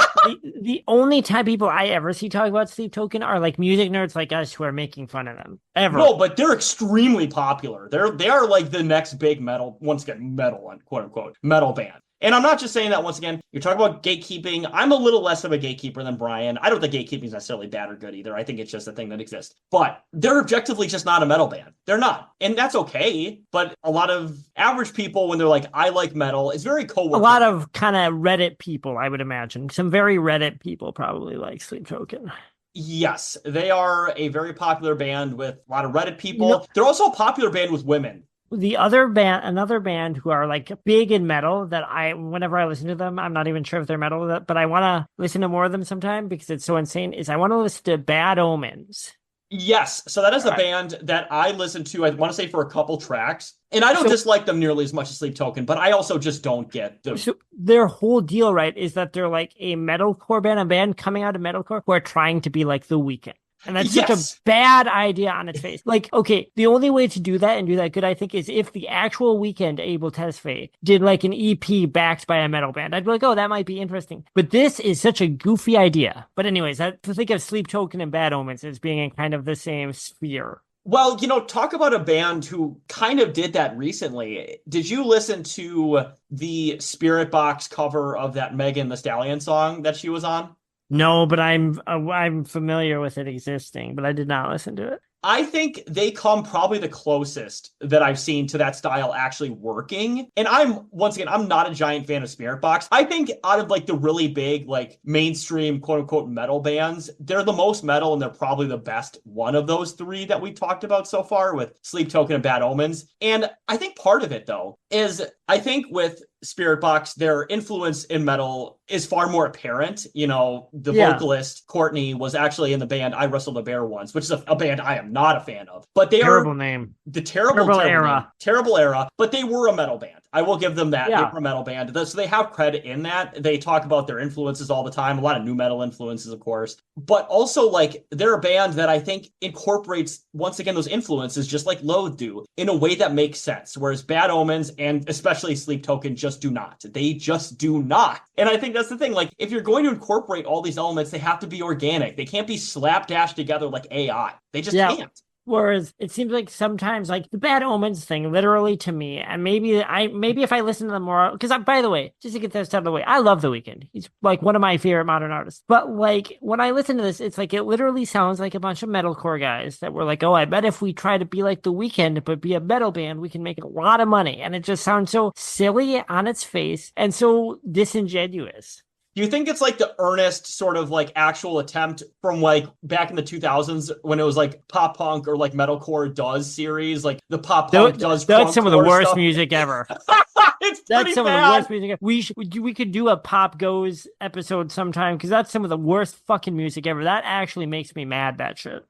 the only time people I ever see talk about Sleep Token are like music nerds like us who are making fun of them. Ever. No, but they're extremely popular. They are like the next big metal, once again, metal, quote unquote, metal band. And I'm not just saying that, once again, you're talking about gatekeeping. I'm a little less of a gatekeeper than Brian. I don't think gatekeeping is necessarily bad or good either. I think it's just a thing that exists. But they're objectively just not a metal band. They're not. And that's okay. But a lot of average people, when they're like, I like metal, it's very co-working. A lot of kind of Reddit people, I would imagine. Some very Reddit people probably like Sleep Token. Yes, they are a very popular band with a lot of Reddit people. They're also a popular band with women. Another band who are like big in metal that whenever I listen to them, I'm not even sure if they're metal, but I want to listen to more of them sometime because it's so insane, is I want to listen to Bad Omens. Yes, so that is a band that I listened to, I want to say, for a couple tracks. And I don't dislike them nearly as much as Sleep Token, but I also just don't get them. So their whole deal, right, is that they're like a metalcore band, a band coming out of metalcore who are trying to be like The Weeknd. And that's such a bad idea on its face. Like, okay, the only way to do that and do that good, I think, is if the actual Weeknd, Abel Tesfaye, did like an EP backed by a metal band. I'd be like, oh, that might be interesting. But this is such a goofy idea. But anyways, to think of Sleep Token and Bad Omens as being in kind of the same sphere. Well, talk about a band who kind of did that recently. Did you listen to the Spirit Box cover of that Megan Thee Stallion song that she was on? No, but I'm familiar with it existing, but I did not listen to it. I think they come probably the closest that I've seen to that style actually working. And I'm not a giant fan of Spirit Box. I think out of like the really big, like mainstream quote unquote metal bands, they're the most metal and they're probably the best one of those three that we talked about so far with Sleep Token and Bad Omens. And I think part of it though is I think with Spirit Box, their influence in metal is far more apparent. The vocalist, Courtney, was actually in the band I Wrestled a Bear Once, which is a band I am not a fan of. But they terrible are name. The terrible era. Terrible era. But they were a metal band. I will give them that. Yeah. They were a metal band. So they have credit in that. They talk about their influences all the time. A lot of new metal influences, of course. But also, like, they're a band that I think incorporates, once again, those influences, just like Loathe do, in a way that makes sense. Whereas Bad Omens, and especially Sleep Token, just do not. They just do not. And I think that's the thing. Like, if you're going to incorporate all these elements, they have to be organic. They can't be slapdash together like AI. They just can't. Whereas it seems like sometimes like the Bad Omens thing, literally to me, and maybe if I listen to them more, because by the way, just to get this out of the way, I love The Weeknd. He's like one of my favorite modern artists. But like when I listen to this, it's like it literally sounds like a bunch of metalcore guys that were like, oh, I bet if we try to be like The Weeknd but be a metal band, we can make a lot of money. And it just sounds so silly on its face and so disingenuous. Do you think it's like the earnest sort of like actual attempt from like back in the 2000s when it was like pop punk or like metalcore does series, like the pop punk does that's some of the worst stuff. music ever. That's some bad. of the worst music ever. We could do a Pop Goes episode sometime because that's some of the worst fucking music ever. That actually makes me mad, that shit.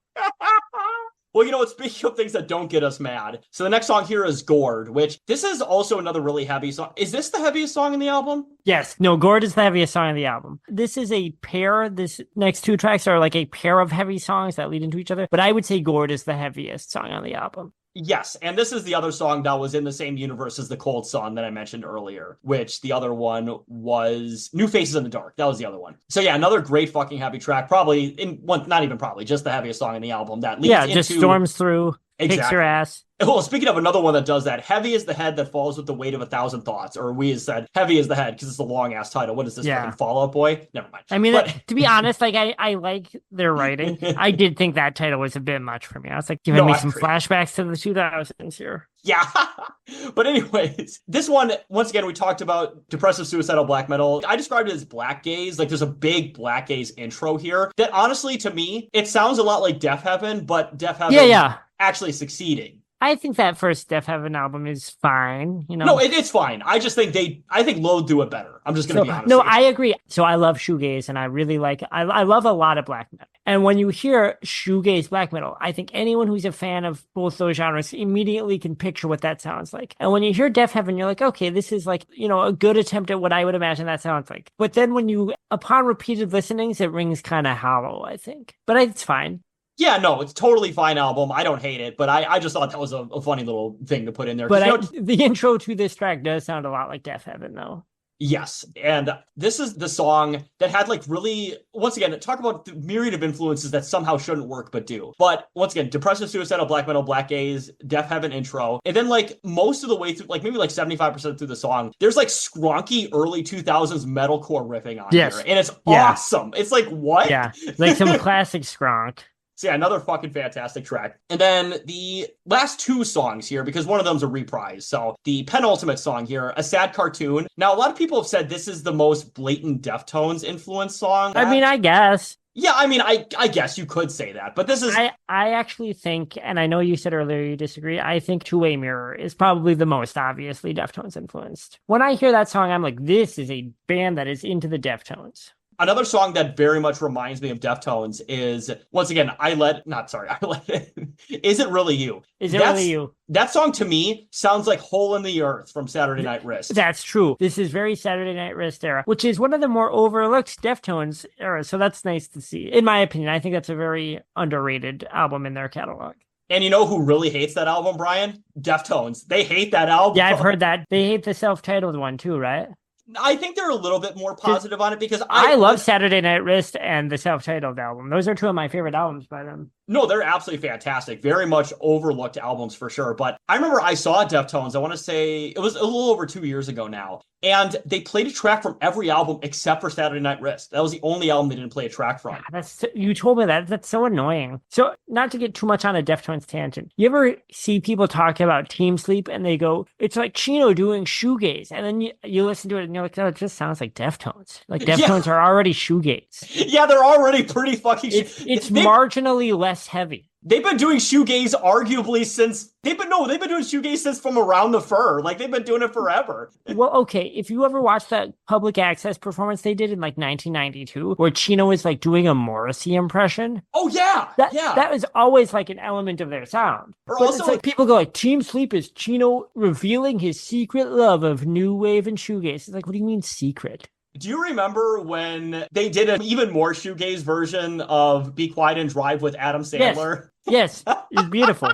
Well, you know what? Speaking of things that don't get us mad, so the next song here is Gourd, which this is also another really heavy song. Is this the heaviest song in the album? Yes. No, Gourd is the heaviest song on the album. This is a pair. This next two tracks are like a pair of heavy songs that lead into each other. But I would say Gourd is the heaviest song on the album. Yes, and this is the other song that was in the same universe as the Cold Sun that I mentioned earlier, which the other one was New Faces in the Dark. That was the other one. So yeah, another great fucking heavy track. Probably, not even probably, just the heaviest song in the album that leads into... just storms through, kicks your ass. Well, speaking of another one that does that, heavy is the head that falls with the weight of 1,000 thoughts. Or we said, heavy is the head because it's a long-ass title. What is this, fucking Fall Out Boy? Never mind. I mean, to be honest, like I like their writing. I did think that title was a bit much for me. I was like giving me some flashbacks to the 2000s here. Yeah. But anyways, this one, once again, we talked about depressive suicidal black metal. I described it as black gaze. Like there's a big black gaze intro here that honestly, to me, it sounds a lot like Death Heaven, but Death Heaven actually succeeding. I think that first Death Heaven album is fine, you know. No, it's fine. I just think I think Loathe do it better. I'm just going to be honest. No, I agree. So I love shoegaze and I really like, I love a lot of black metal. And when you hear shoegaze black metal, I think anyone who's a fan of both those genres immediately can picture what that sounds like. And when you hear Death Heaven, you're like, okay, this is like, you know, a good attempt at what I would imagine that sounds like. But then upon repeated listenings, it rings kind of hollow, I think. But it's fine. Yeah, no, it's totally fine album. I don't hate it, but I just thought that was a funny little thing to put in there. But the intro to this track does sound a lot like Death Heaven, though. Yes, and this is the song that had like really, once again, talk about the myriad of influences that somehow shouldn't work but do. But once again, depressive suicidal black metal, black gaze, Death Heaven intro, and then like most of the way through, like maybe like 75% through the song, there's like scronky early 2000s metalcore riffing on here, and it's awesome. It's like, what? Yeah, like some classic skronk. So yeah, another fucking fantastic track. And then the last two songs here, because one of them's a reprise. So the penultimate song here, A Sad Cartoon. Now, a lot of people have said this is the most blatant Deftones influence song. I mean, I guess. Yeah, I mean, I guess you could say that, but this is... I actually think, and I know you said earlier you disagree, I think Two-Way Mirror is probably the most obviously Deftones influenced. When I hear that song, I'm like, this is a band that is into the Deftones. Another song that very much reminds me of Deftones is, once again, Is It Really You? Is It Really You? That song to me sounds like Hole in the Earth from Saturday Night Wrist. That's true. This is very Saturday Night Wrist era, which is one of the more overlooked Deftones era. So that's nice to see. In my opinion, I think that's a very underrated album in their catalog. And you know who really hates that album, Brian? Deftones. They hate that album. Yeah, I've heard that. They hate the self-titled one too, right? I think they're a little bit more positive on it because I love Saturday Night Wrist and the self-titled album. Those are two of my favorite albums by them. No, they're absolutely fantastic. Very much overlooked albums for sure. But I remember I saw Deftones, I want to say it was a little over 2 years ago now. And they played a track from every album except for Saturday Night Wrist. That was the only album they didn't play a track from. Yeah, you told me that. That's so annoying. So not to get too much on a Deftones tangent. You ever see people talk about Team Sleep and they go, it's like Chino doing shoegaze. And then you listen to it and you're like, oh, it just sounds like Deftones. Like Deftones are already shoegaze. Yeah, they're already pretty fucking... It's marginally less heavy. They've been doing shoegaze arguably since they've been doing shoegaze since from Around the Fur. Like they've been doing it forever. Well, okay, if you ever watched that public access performance they did in like 1992, where Chino was like doing a Morrissey impression. Oh yeah, that was always like an element of their sound. But also, it's like people go like, Team Sleep is Chino revealing his secret love of new wave and shoegaze. It's like, what do you mean secret? Do you remember when they did an even more shoegaze version of Be Quiet and Drive with Adam Sandler? Yes, it's beautiful.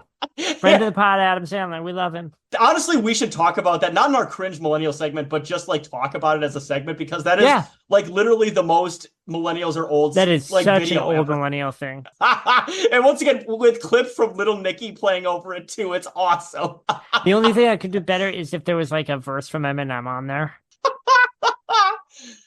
Friend of the pod, Adam Sandler. We love him. Honestly, we should talk about that, not in our cringe millennial segment, but just like talk about it as a segment because that is like literally the most millennials are old, That is like, such an video old ever. millennial thing. And once again, with clips from Little Nicky playing over it too, it's awesome. The only thing I could do better is if there was like a verse from Eminem on there.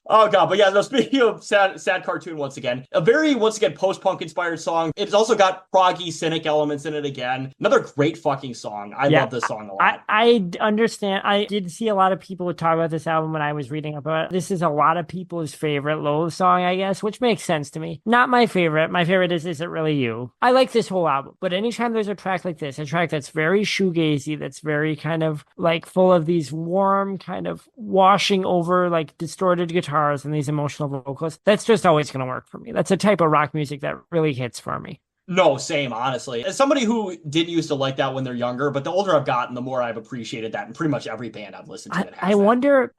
Oh god, but yeah, no, speaking of sad cartoon once again, a very once again post-punk inspired song. It's also got proggy cynic elements in it again. Another great fucking song. I love this song a lot. I understand. I did see a lot of people talk about this album when I was reading about it. This is a lot of people's favorite Loathe song, I guess, which makes sense to me. Not my favorite. My favorite is It Really You? I like this whole album, but anytime there's a track like this, a track that's very shoegazy, that's very kind of like full of these warm, kind of washing over like distorted guitars and these emotional vocals, that's just always going to work for me. That's a type of rock music that really hits for me. No, same, honestly. As somebody who didn't used to like that when they're younger, but the older I've gotten, the more I've appreciated that. And pretty much every band I've listened to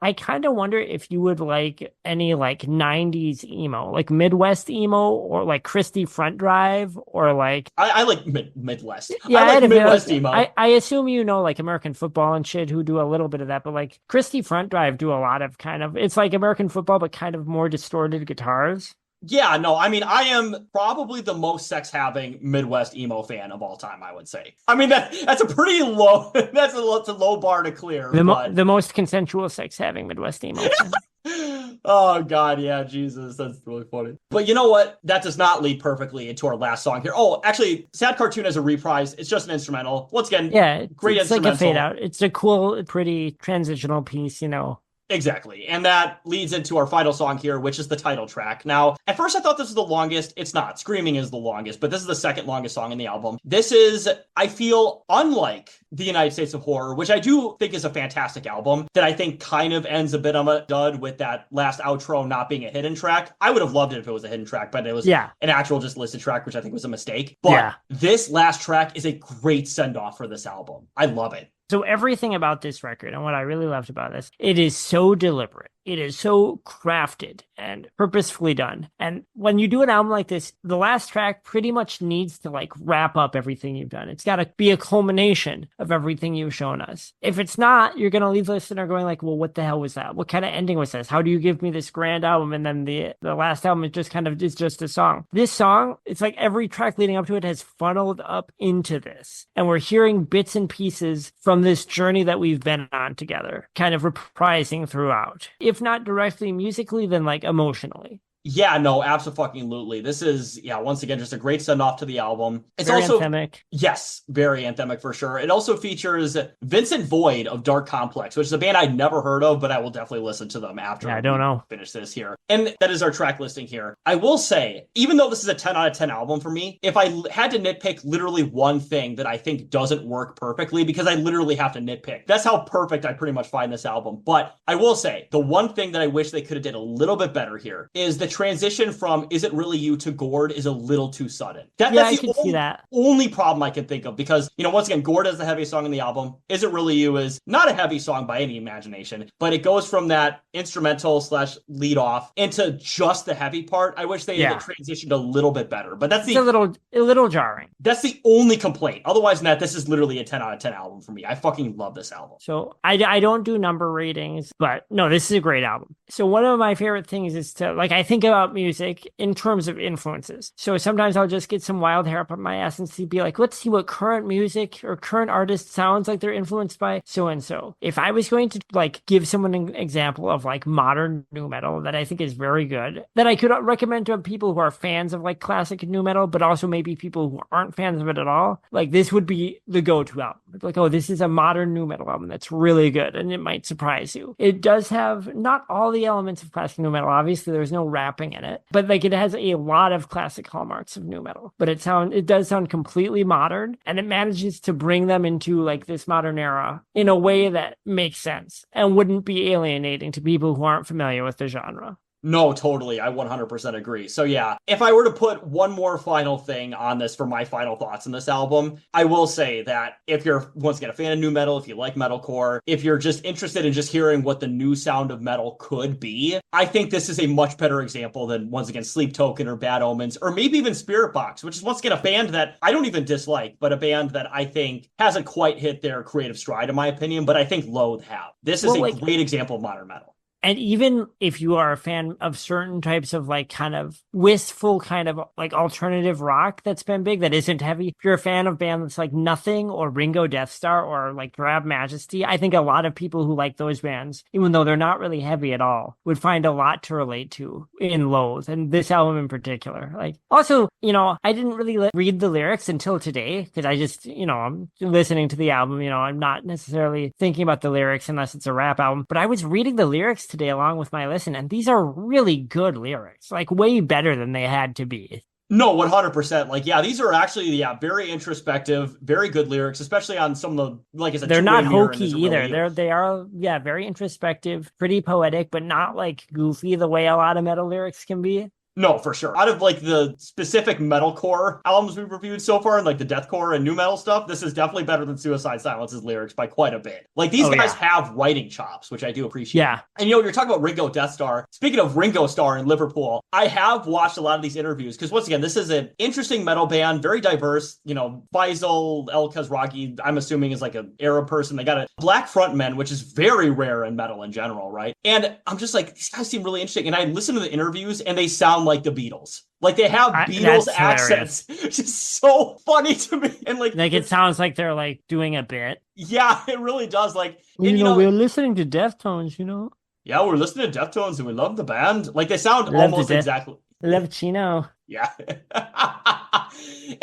I kind of wonder if you would like any like 90s emo, like Midwest emo or like Christie Front Drive or like... I like Midwest. Yeah, I like Midwest emo. I assume you know like American football and shit who do a little bit of that, but like Christie Front Drive do a lot of kind of... It's like American football, but kind of more distorted guitars. Yeah, no, I mean, I am probably the most sex-having Midwest emo fan of all time, I would say. I mean, that's a pretty low, that's a low bar to clear. The most consensual sex-having Midwest emo fan. Oh, God, yeah, Jesus, that's really funny. But you know what? That does not lead perfectly into our last song here. Oh, actually, Sad Cartoon is a reprise. It's just an instrumental. Once again, yeah, great it's instrumental. Like a fade-out. It's a cool, pretty transitional piece, you know. Exactly. And that leads into our final song here, which is the title track. Now, at first I thought this was the longest. It's not. Screaming is the longest, but this is the second longest song in the album. This is, I feel, unlike The United States of Horror, which I do think is a fantastic album, that I think kind of ends a bit on a dud with that last outro not being a hidden track. I would have loved it if it was a hidden track, but it was an actual just listed track, which I think was a mistake. But this last track is a great send-off for this album. I love it. So everything about this record and what I really loved about this, it is so deliberate. It is so crafted and purposefully done. And when you do an album like this, the last track pretty much needs to like wrap up everything you've done. It's got to be a culmination of everything you've shown us. If it's not, you're going to leave the listener going like, well, what the hell was that? What kind of ending was this? How do you give me this grand album? And then the last album is just kind of, it's just a song. This song, it's like every track leading up to it has funneled up into this. And we're hearing bits and pieces from this journey that we've been on together, kind of reprising throughout. If not directly musically, then like emotionally. Yeah, no, absolutely. This is, once again, just a great send-off to the album. It's very also anthemic. Yes, very anthemic for sure. It also features Vincent Void of Dark Complex, which is a band I'd never heard of, but I will definitely listen to them after I don't know. Finish this here. And that is our track listing here. I will say, even though this is a 10 out of 10 album for me, if I had to nitpick literally one thing that I think doesn't work perfectly, because I literally have to nitpick, that's how perfect I pretty much find this album. But I will say, the one thing that I wish they could have did a little bit better here is the transition from Is It Really You to Gord is a little too sudden. That's I can see that. Only problem I can think of, because, once again, Gord is the heaviest song in the album. Is It Really You is not a heavy song by any imagination, but it goes from that instrumental / lead off into just the heavy part. I wish they had transitioned a little bit better, but it's a little jarring. That's the only complaint. Otherwise, Nat, this is literally a 10 out of 10 album for me. I fucking love this album. So I don't do number ratings, but no, this is a great album. So one of my favorite things is to, like, I think about music in terms of influences. So sometimes I'll just get some wild hair up on my ass and be like, let's see what current music or current artist sounds like they're influenced by so and so. If I was going to like give someone an example of like modern nu metal that I think is very good, that I could recommend to people who are fans of like classic nu metal, but also maybe people who aren't fans of it at all, like this would be the go-to album. Like, oh, this is a modern nu metal album that's really good, and it might surprise you. It does have not all the elements of classic nu metal. Obviously, there's no rapping in it, but like it has a lot of classic hallmarks of nu metal. But it does sound completely modern, and it manages to bring them into like this modern era in a way that makes sense and wouldn't be alienating to people who aren't familiar with the genre. No, totally. I 100% agree. So yeah, if I were to put one more final thing on this for my final thoughts on this album, I will say that if you're, once again, a fan of nu metal, if you like metalcore, if you're just interested in just hearing what the new sound of metal could be, I think this is a much better example than, once again, Sleep Token or Bad Omens, or maybe even Spirit Box, which is, once again, a band that I don't even dislike, but a band that I think hasn't quite hit their creative stride, in my opinion, but I think Loathe have. This is a great example of modern metal. And even if you are a fan of certain types of like kind of wistful kind of like alternative rock that's been big, that isn't heavy, if you're a fan of bands like Nothing or Ringo Death Star or like Grab Majesty, I think a lot of people who like those bands, even though they're not really heavy at all, would find a lot to relate to in Loathe, and this album in particular. Like, also, I didn't really read the lyrics until today because I just, I'm listening to the album, I'm not necessarily thinking about the lyrics unless it's a rap album, but I was reading the lyrics today along with my listen, and these are really good lyrics, like way better than they had to be. No, 100%. Like, yeah, these are actually, very introspective, very good lyrics, especially on some of the, like I said, they're not hokey either. Really... They are, very introspective, pretty poetic, but not like goofy the way a lot of metal lyrics can be. No, for sure. Out of like the specific metalcore albums we've reviewed so far, and like the deathcore and new metal stuff, this is definitely better than Suicide Silence's lyrics by quite a bit. Like, these guys have writing chops, which I do appreciate. Yeah. And you're talking about Ringo Death Star. Speaking of Ringo Starr in Liverpool, I have watched a lot of these interviews because, once again, this is an interesting metal band, very diverse. Faisal El Khazragi, I'm assuming, is like an Arab person. They got a black frontman, which is very rare in metal in general, right? And I'm just like, these guys seem really interesting. And I listen to the interviews and they sound like the Beatles. Like, they have Beatles accents. It's just so funny to me. And like it sounds like they're like doing a bit. Yeah, it really does. Like, we're listening to Deftones, Yeah, we're listening to Deftones and we love the band. Like, they sound almost exactly. Love Chino. Yeah.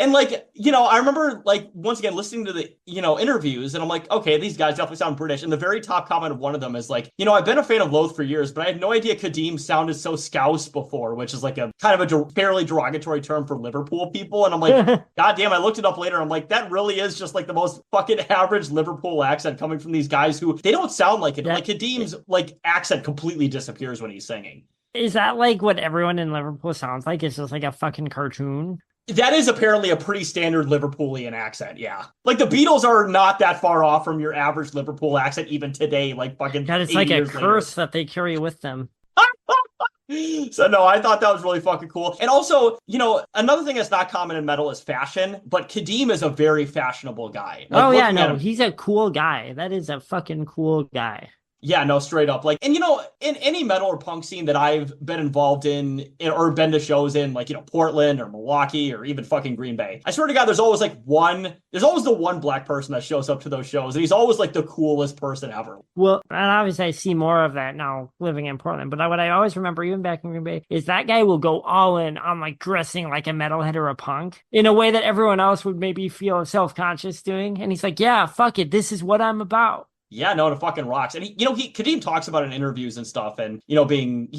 And like, I remember like, once again, listening to the, interviews, and I'm like, okay, these guys definitely sound British. And the very top comment of one of them is like, I've been a fan of Loathe for years, but I had no idea Kadeem sounded so scouse before, which is like a kind of a fairly derogatory term for Liverpool people. And I'm like, God damn, I looked it up later. I'm like, that really is just like the most fucking average Liverpool accent coming from these guys who, they don't sound like it. Yeah. Like, Kadeem's like accent completely disappears when he's singing. Is that like what everyone in Liverpool sounds like? It's just like a fucking cartoon? That is apparently a pretty standard Liverpoolian accent, yeah. Like, the Beatles are not that far off from your average Liverpool accent even today, like fucking God, it's like a curse that they carry with them. So no, I thought that was really fucking cool. And also, another thing that's not common in metal is fashion, but Kadeem is a very fashionable guy. Like, he's a cool guy. That is a fucking cool guy. Yeah, no, straight up. Like, and in any metal or punk scene that I've been involved in or been to shows in, like, Portland or Milwaukee or even fucking Green Bay, I swear to God, there's always the one black person that shows up to those shows, and he's always like the coolest person ever. Well, and obviously I see more of that now living in Portland, but what I always remember, even back in Green Bay, is that guy will go all in on like dressing like a metalhead or a punk in a way that everyone else would maybe feel self-conscious doing. And he's like, yeah, fuck it, this is what I'm about. Yeah, no, it fucking rocks. And Kadeem talks about it in interviews and stuff, and he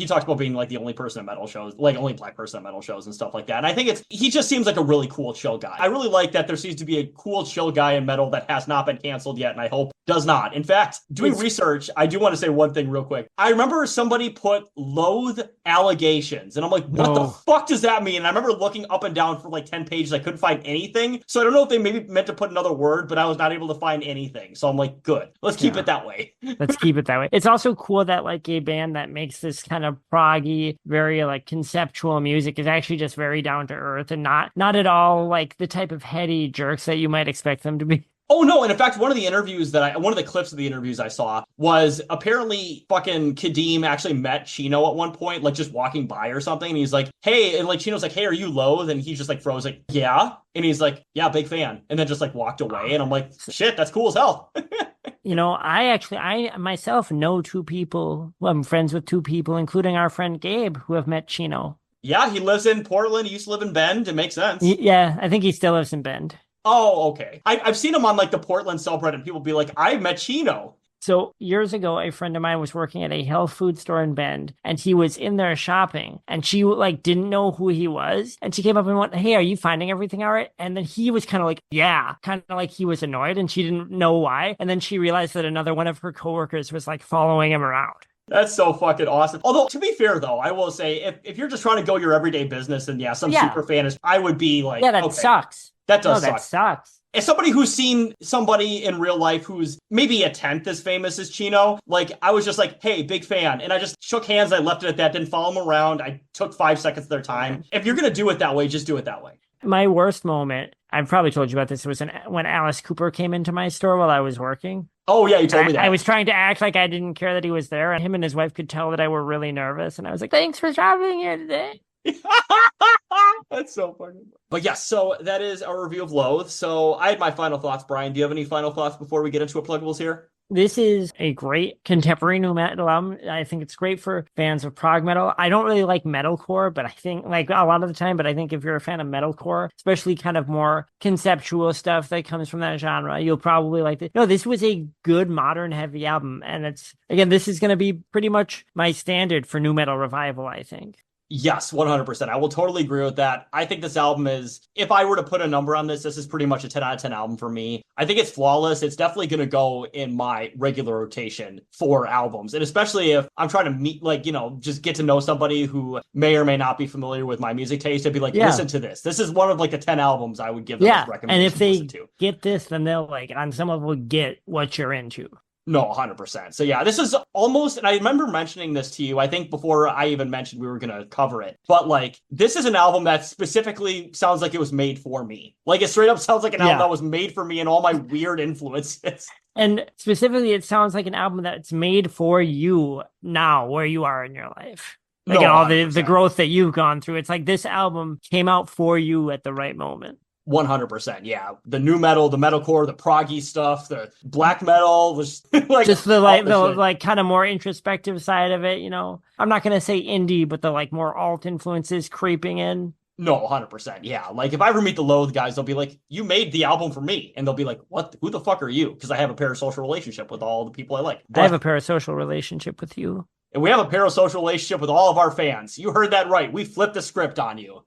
talks about being like the only person at metal shows, like only black person at metal shows and stuff like that. And I think he just seems like a really cool, chill guy. I really like that there seems to be a cool, chill guy in metal that has not been canceled yet, and I hope does not. In fact, doing research, I do want to say one thing real quick. I remember somebody put Loathe allegations, and I'm like, what the fuck does that mean? And I remember looking up and down for like 10 pages. I couldn't find anything. So I don't know if they maybe meant to put another word, but I was not able to find anything. So I'm like, good. Let's keep it that way. Let's keep it that way. It's also cool that like a band that makes this kind of proggy, very like conceptual music is actually just very down to earth and not at all like the type of heady jerks that you might expect them to be. Oh, no. And in fact, one of the clips of the interviews I saw was apparently fucking Kadeem actually met Chino at one point, like just walking by or something. And he's like, hey, and like Chino's like, hey, are you Loathe? And he just like froze like, yeah. And he's like, yeah, big fan. And then just like walked away. And I'm like, shit, that's cool as hell. I myself know two people. Well, I'm friends with two people, including our friend Gabe, who have met Chino. Yeah, he lives in Portland. He used to live in Bend. It makes sense. Yeah, I think he still lives in Bend. Oh, okay. I've seen him on like the Portland subreddit. People be like, I met Chino. So years ago, a friend of mine was working at a health food store in Bend, and he was in there shopping, and she like didn't know who he was. And she came up and went, hey, are you finding everything all right? And then he was kind of like, yeah, kind of like he was annoyed, and she didn't know why. And then she realized that another one of her coworkers was like following him around. That's so fucking awesome. Although, to be fair, though, I will say, if you're just trying to go your everyday business and super fan is, I would be like, yeah, that sucks. That does suck. That sucks. As somebody who's seen somebody in real life who's maybe a tenth as famous as Chino, like, I was just like, hey, big fan. And I just shook hands. I left it at that. Didn't follow him around. I took 5 seconds of their time. If you're going to do it that way, just do it that way. My worst moment I've probably told you about this. It was when Alice Cooper came into my store while I was working. Oh yeah, you told me I that. was trying to act like I didn't care that he was there, and him and his wife could tell that I were really nervous. And I was like, "Thanks for dropping here today." That's so funny. But yes, so that is our review of Loathe. So I had my final thoughts. Brian, do you have any final thoughts before we get into our pluggables here? This is a great contemporary new metal album. I think it's great for fans of prog metal. I don't really like metalcore, but I think like a lot of the time, but I think if you're a fan of metalcore, especially kind of more conceptual stuff that comes from that genre, you'll probably like it. No, this was a good modern heavy album. And it's, again, this is going to be pretty much my standard for new metal revival, I think. Yes, 100%. I will totally agree with that. I think this album is, if I were to put a number on this, this is pretty much a 10 out of 10 album for me. I think it's flawless. It's definitely going to go in my regular rotation for albums. And especially if I'm trying to meet, like, just get to know somebody who may or may not be familiar with my music taste, I'd be like, listen to this. This is one of like the 10 albums I would give them as recommendations. And if they to listen to. get this, then they'll like, on some level, get what you're into. No, 100%. So yeah, this is almost, and I remember mentioning this to you, I think before I even mentioned we were going to cover it, but like, this is an album that specifically sounds like it was made for me. Like, it straight up sounds like an album that was made for me and all my weird influences. And specifically, it sounds like an album that's made for you now, where you are in your life. Like, all the growth that you've gone through. It's like this album came out for you at the right moment. 100%. Yeah. The new metal, the metalcore, the proggy stuff, the black metal was like just the like kind of more introspective side of it, I'm not going to say indie, but the like more alt influences creeping in. No, 100%. Yeah. Like if I ever meet the Loathe guys, they'll be like, you made the album for me. And they'll be like, what? Who the fuck are you? Because I have a parasocial relationship with all the people I like. I have a parasocial relationship with you. And we have a parasocial relationship with all of our fans. You heard that right. We flipped the script on you.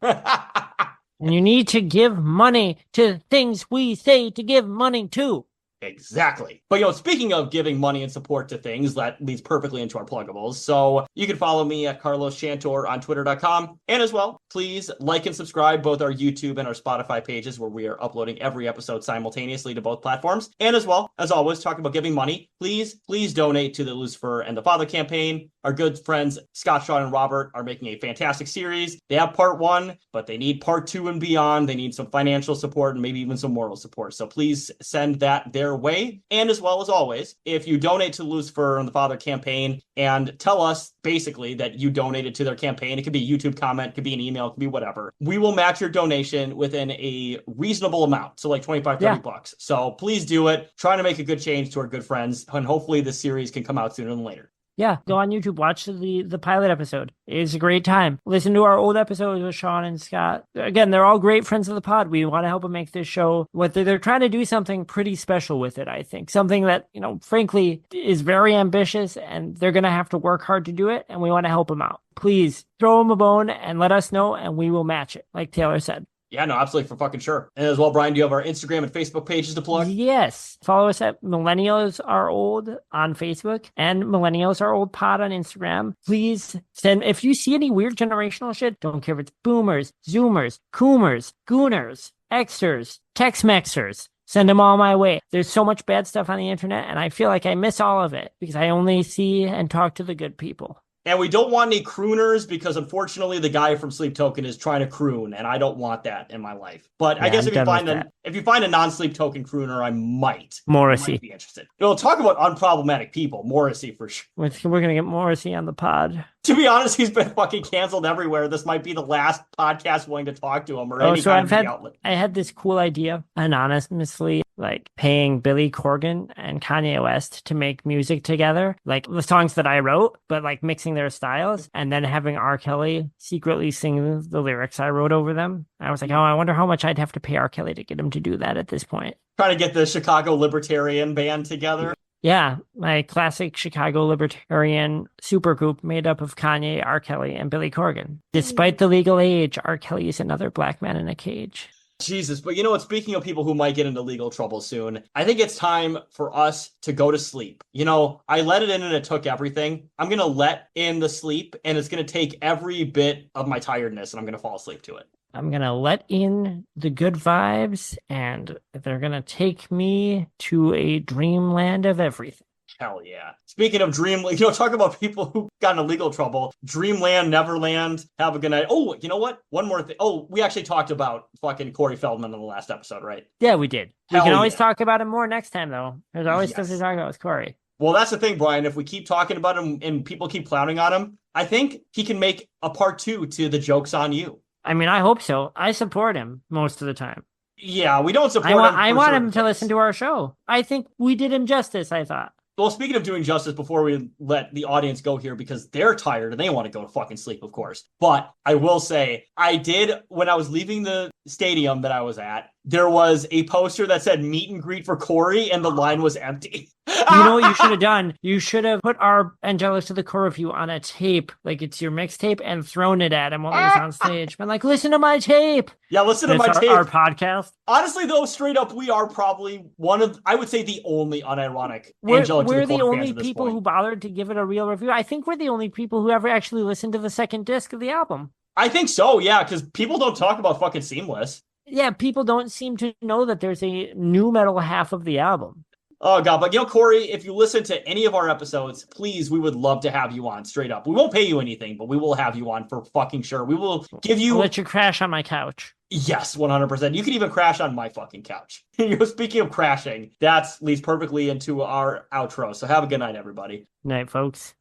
And you need to give money to things we say to give money to. Exactly. But, speaking of giving money and support to things, that leads perfectly into our pluggables. So you can follow me at Carlos Chantor on Twitter.com. And as well, please like and subscribe both our YouTube and our Spotify pages where we are uploading every episode simultaneously to both platforms. And as well, as always, talking about giving money, please donate to the Lucifer and the Father campaign. Our good friends Scott, Sean, and Robert are making a fantastic series. They have part 1, but they need part 2 and beyond. They need some financial support and maybe even some moral support. So please send that their way. And as well as always, if you donate to Lucifer and the Father campaign and tell us basically that you donated to their campaign, it could be a YouTube comment, it could be an email, it could be whatever, we will match your donation within a reasonable amount. So like 25, 30 bucks. So please do it. Trying to make a good change to our good friends. And hopefully this series can come out sooner than later. Yeah, go on YouTube, watch the pilot episode. It's a great time. Listen to our old episodes with Sean and Scott. Again, they're all great friends of the pod. We want to help them make this show. They're trying to do something pretty special with it, I think. Something that, frankly, is very ambitious, and they're going to have to work hard to do it, and we want to help them out. Please throw them a bone and let us know, and we will match it, like Taylor said. Yeah, no, absolutely, for fucking sure. And as well, Brian, do you have our Instagram and Facebook pages to plug? Yes. Follow us at Millennials Are Old on Facebook and Millennials Are Old Pod on Instagram. Please send, if you see any weird generational shit, don't care if it's boomers, zoomers, coomers, gooners, Xers, Tex-Mexers, send them all my way. There's so much bad stuff on the internet, and I feel like I miss all of it because I only see and talk to the good people. And we don't want any crooners because, unfortunately, the guy from Sleep Token is trying to croon, and I don't want that in my life. But I guess if you find a non-Sleep Token crooner, I might. Morrissey. Be interested. Talk about unproblematic people. Morrissey, for sure. We're going to get Morrissey on the pod. To be honest, he's been fucking canceled everywhere. This might be the last podcast willing to talk to him or any kind of outlet. I had this cool idea, anonymously, like paying Billy Corgan and Kanye West to make music together, like the songs that I wrote, but like mixing their styles, and then having R. Kelly secretly sing the lyrics I wrote over them. I was like, I wonder how much I'd have to pay R. Kelly to get him to do that at this point. Trying to get the Chicago Libertarian band together. Yeah, my classic Chicago Libertarian supergroup made up of Kanye, R. Kelly, and Billy Corgan. Despite the legal age, R. Kelly is another black man in a cage. Jesus, but speaking of people who might get into legal trouble soon, I think it's time for us to go to sleep. I let it in and it took everything. I'm going to let in the sleep, and it's going to take every bit of my tiredness, and I'm going to fall asleep to it. I'm going to let in the good vibes, and they're going to take me to a dreamland of everything. Hell yeah. Speaking of Dreamland, talk about people who got in legal trouble. Dreamland, Neverland, have a good night. Oh, you know what? One more thing. Oh, we actually talked about fucking Corey Feldman in the last episode, right? Yeah, we did. We Hell can always yeah. talk about him more next time, though. There's always stuff to Yes. talk about with Corey. Well, that's the thing, Brian. If we keep talking about him and people keep clowning on him, I think he can make a part 2 to the Joke's on You. I mean, I hope so. I support him most of the time. Yeah, we don't support him. I want him to listen to our show. I think we did him justice, I thought. Well, speaking of doing justice, before we let the audience go here, because they're tired and they want to go to fucking sleep, of course. But I will say, I did, when I was leaving the stadium that I was at, there was a poster that said meet and greet for Corey, and the line was empty. You know what you should have done? You should have put our Angelus to the Core review on a tape, like it's your mixtape, and thrown it at him while he was on stage. Been like, listen to my tape. Yeah, listen to my tape. Our podcast. Honestly, though, straight up, we are probably one of, I would say, the only unironic Angelic to We're the the Core only fans at this people point. who bothered to give it a real review. I think we're the only people who ever actually listened to the second disc of the album. I think so, yeah, because people don't talk about fucking Seamless. Yeah, people don't seem to know that there's a new metal half of the album. Oh, God. But, Corey, if you listen to any of our episodes, please, we would love to have you on straight up. We won't pay you anything, but we will have you on for fucking sure. We will give you... I'll let you crash on my couch. Yes, 100%. You can even crash on my fucking couch. Speaking of crashing, that leads perfectly into our outro. So have a good night, everybody. Night, folks.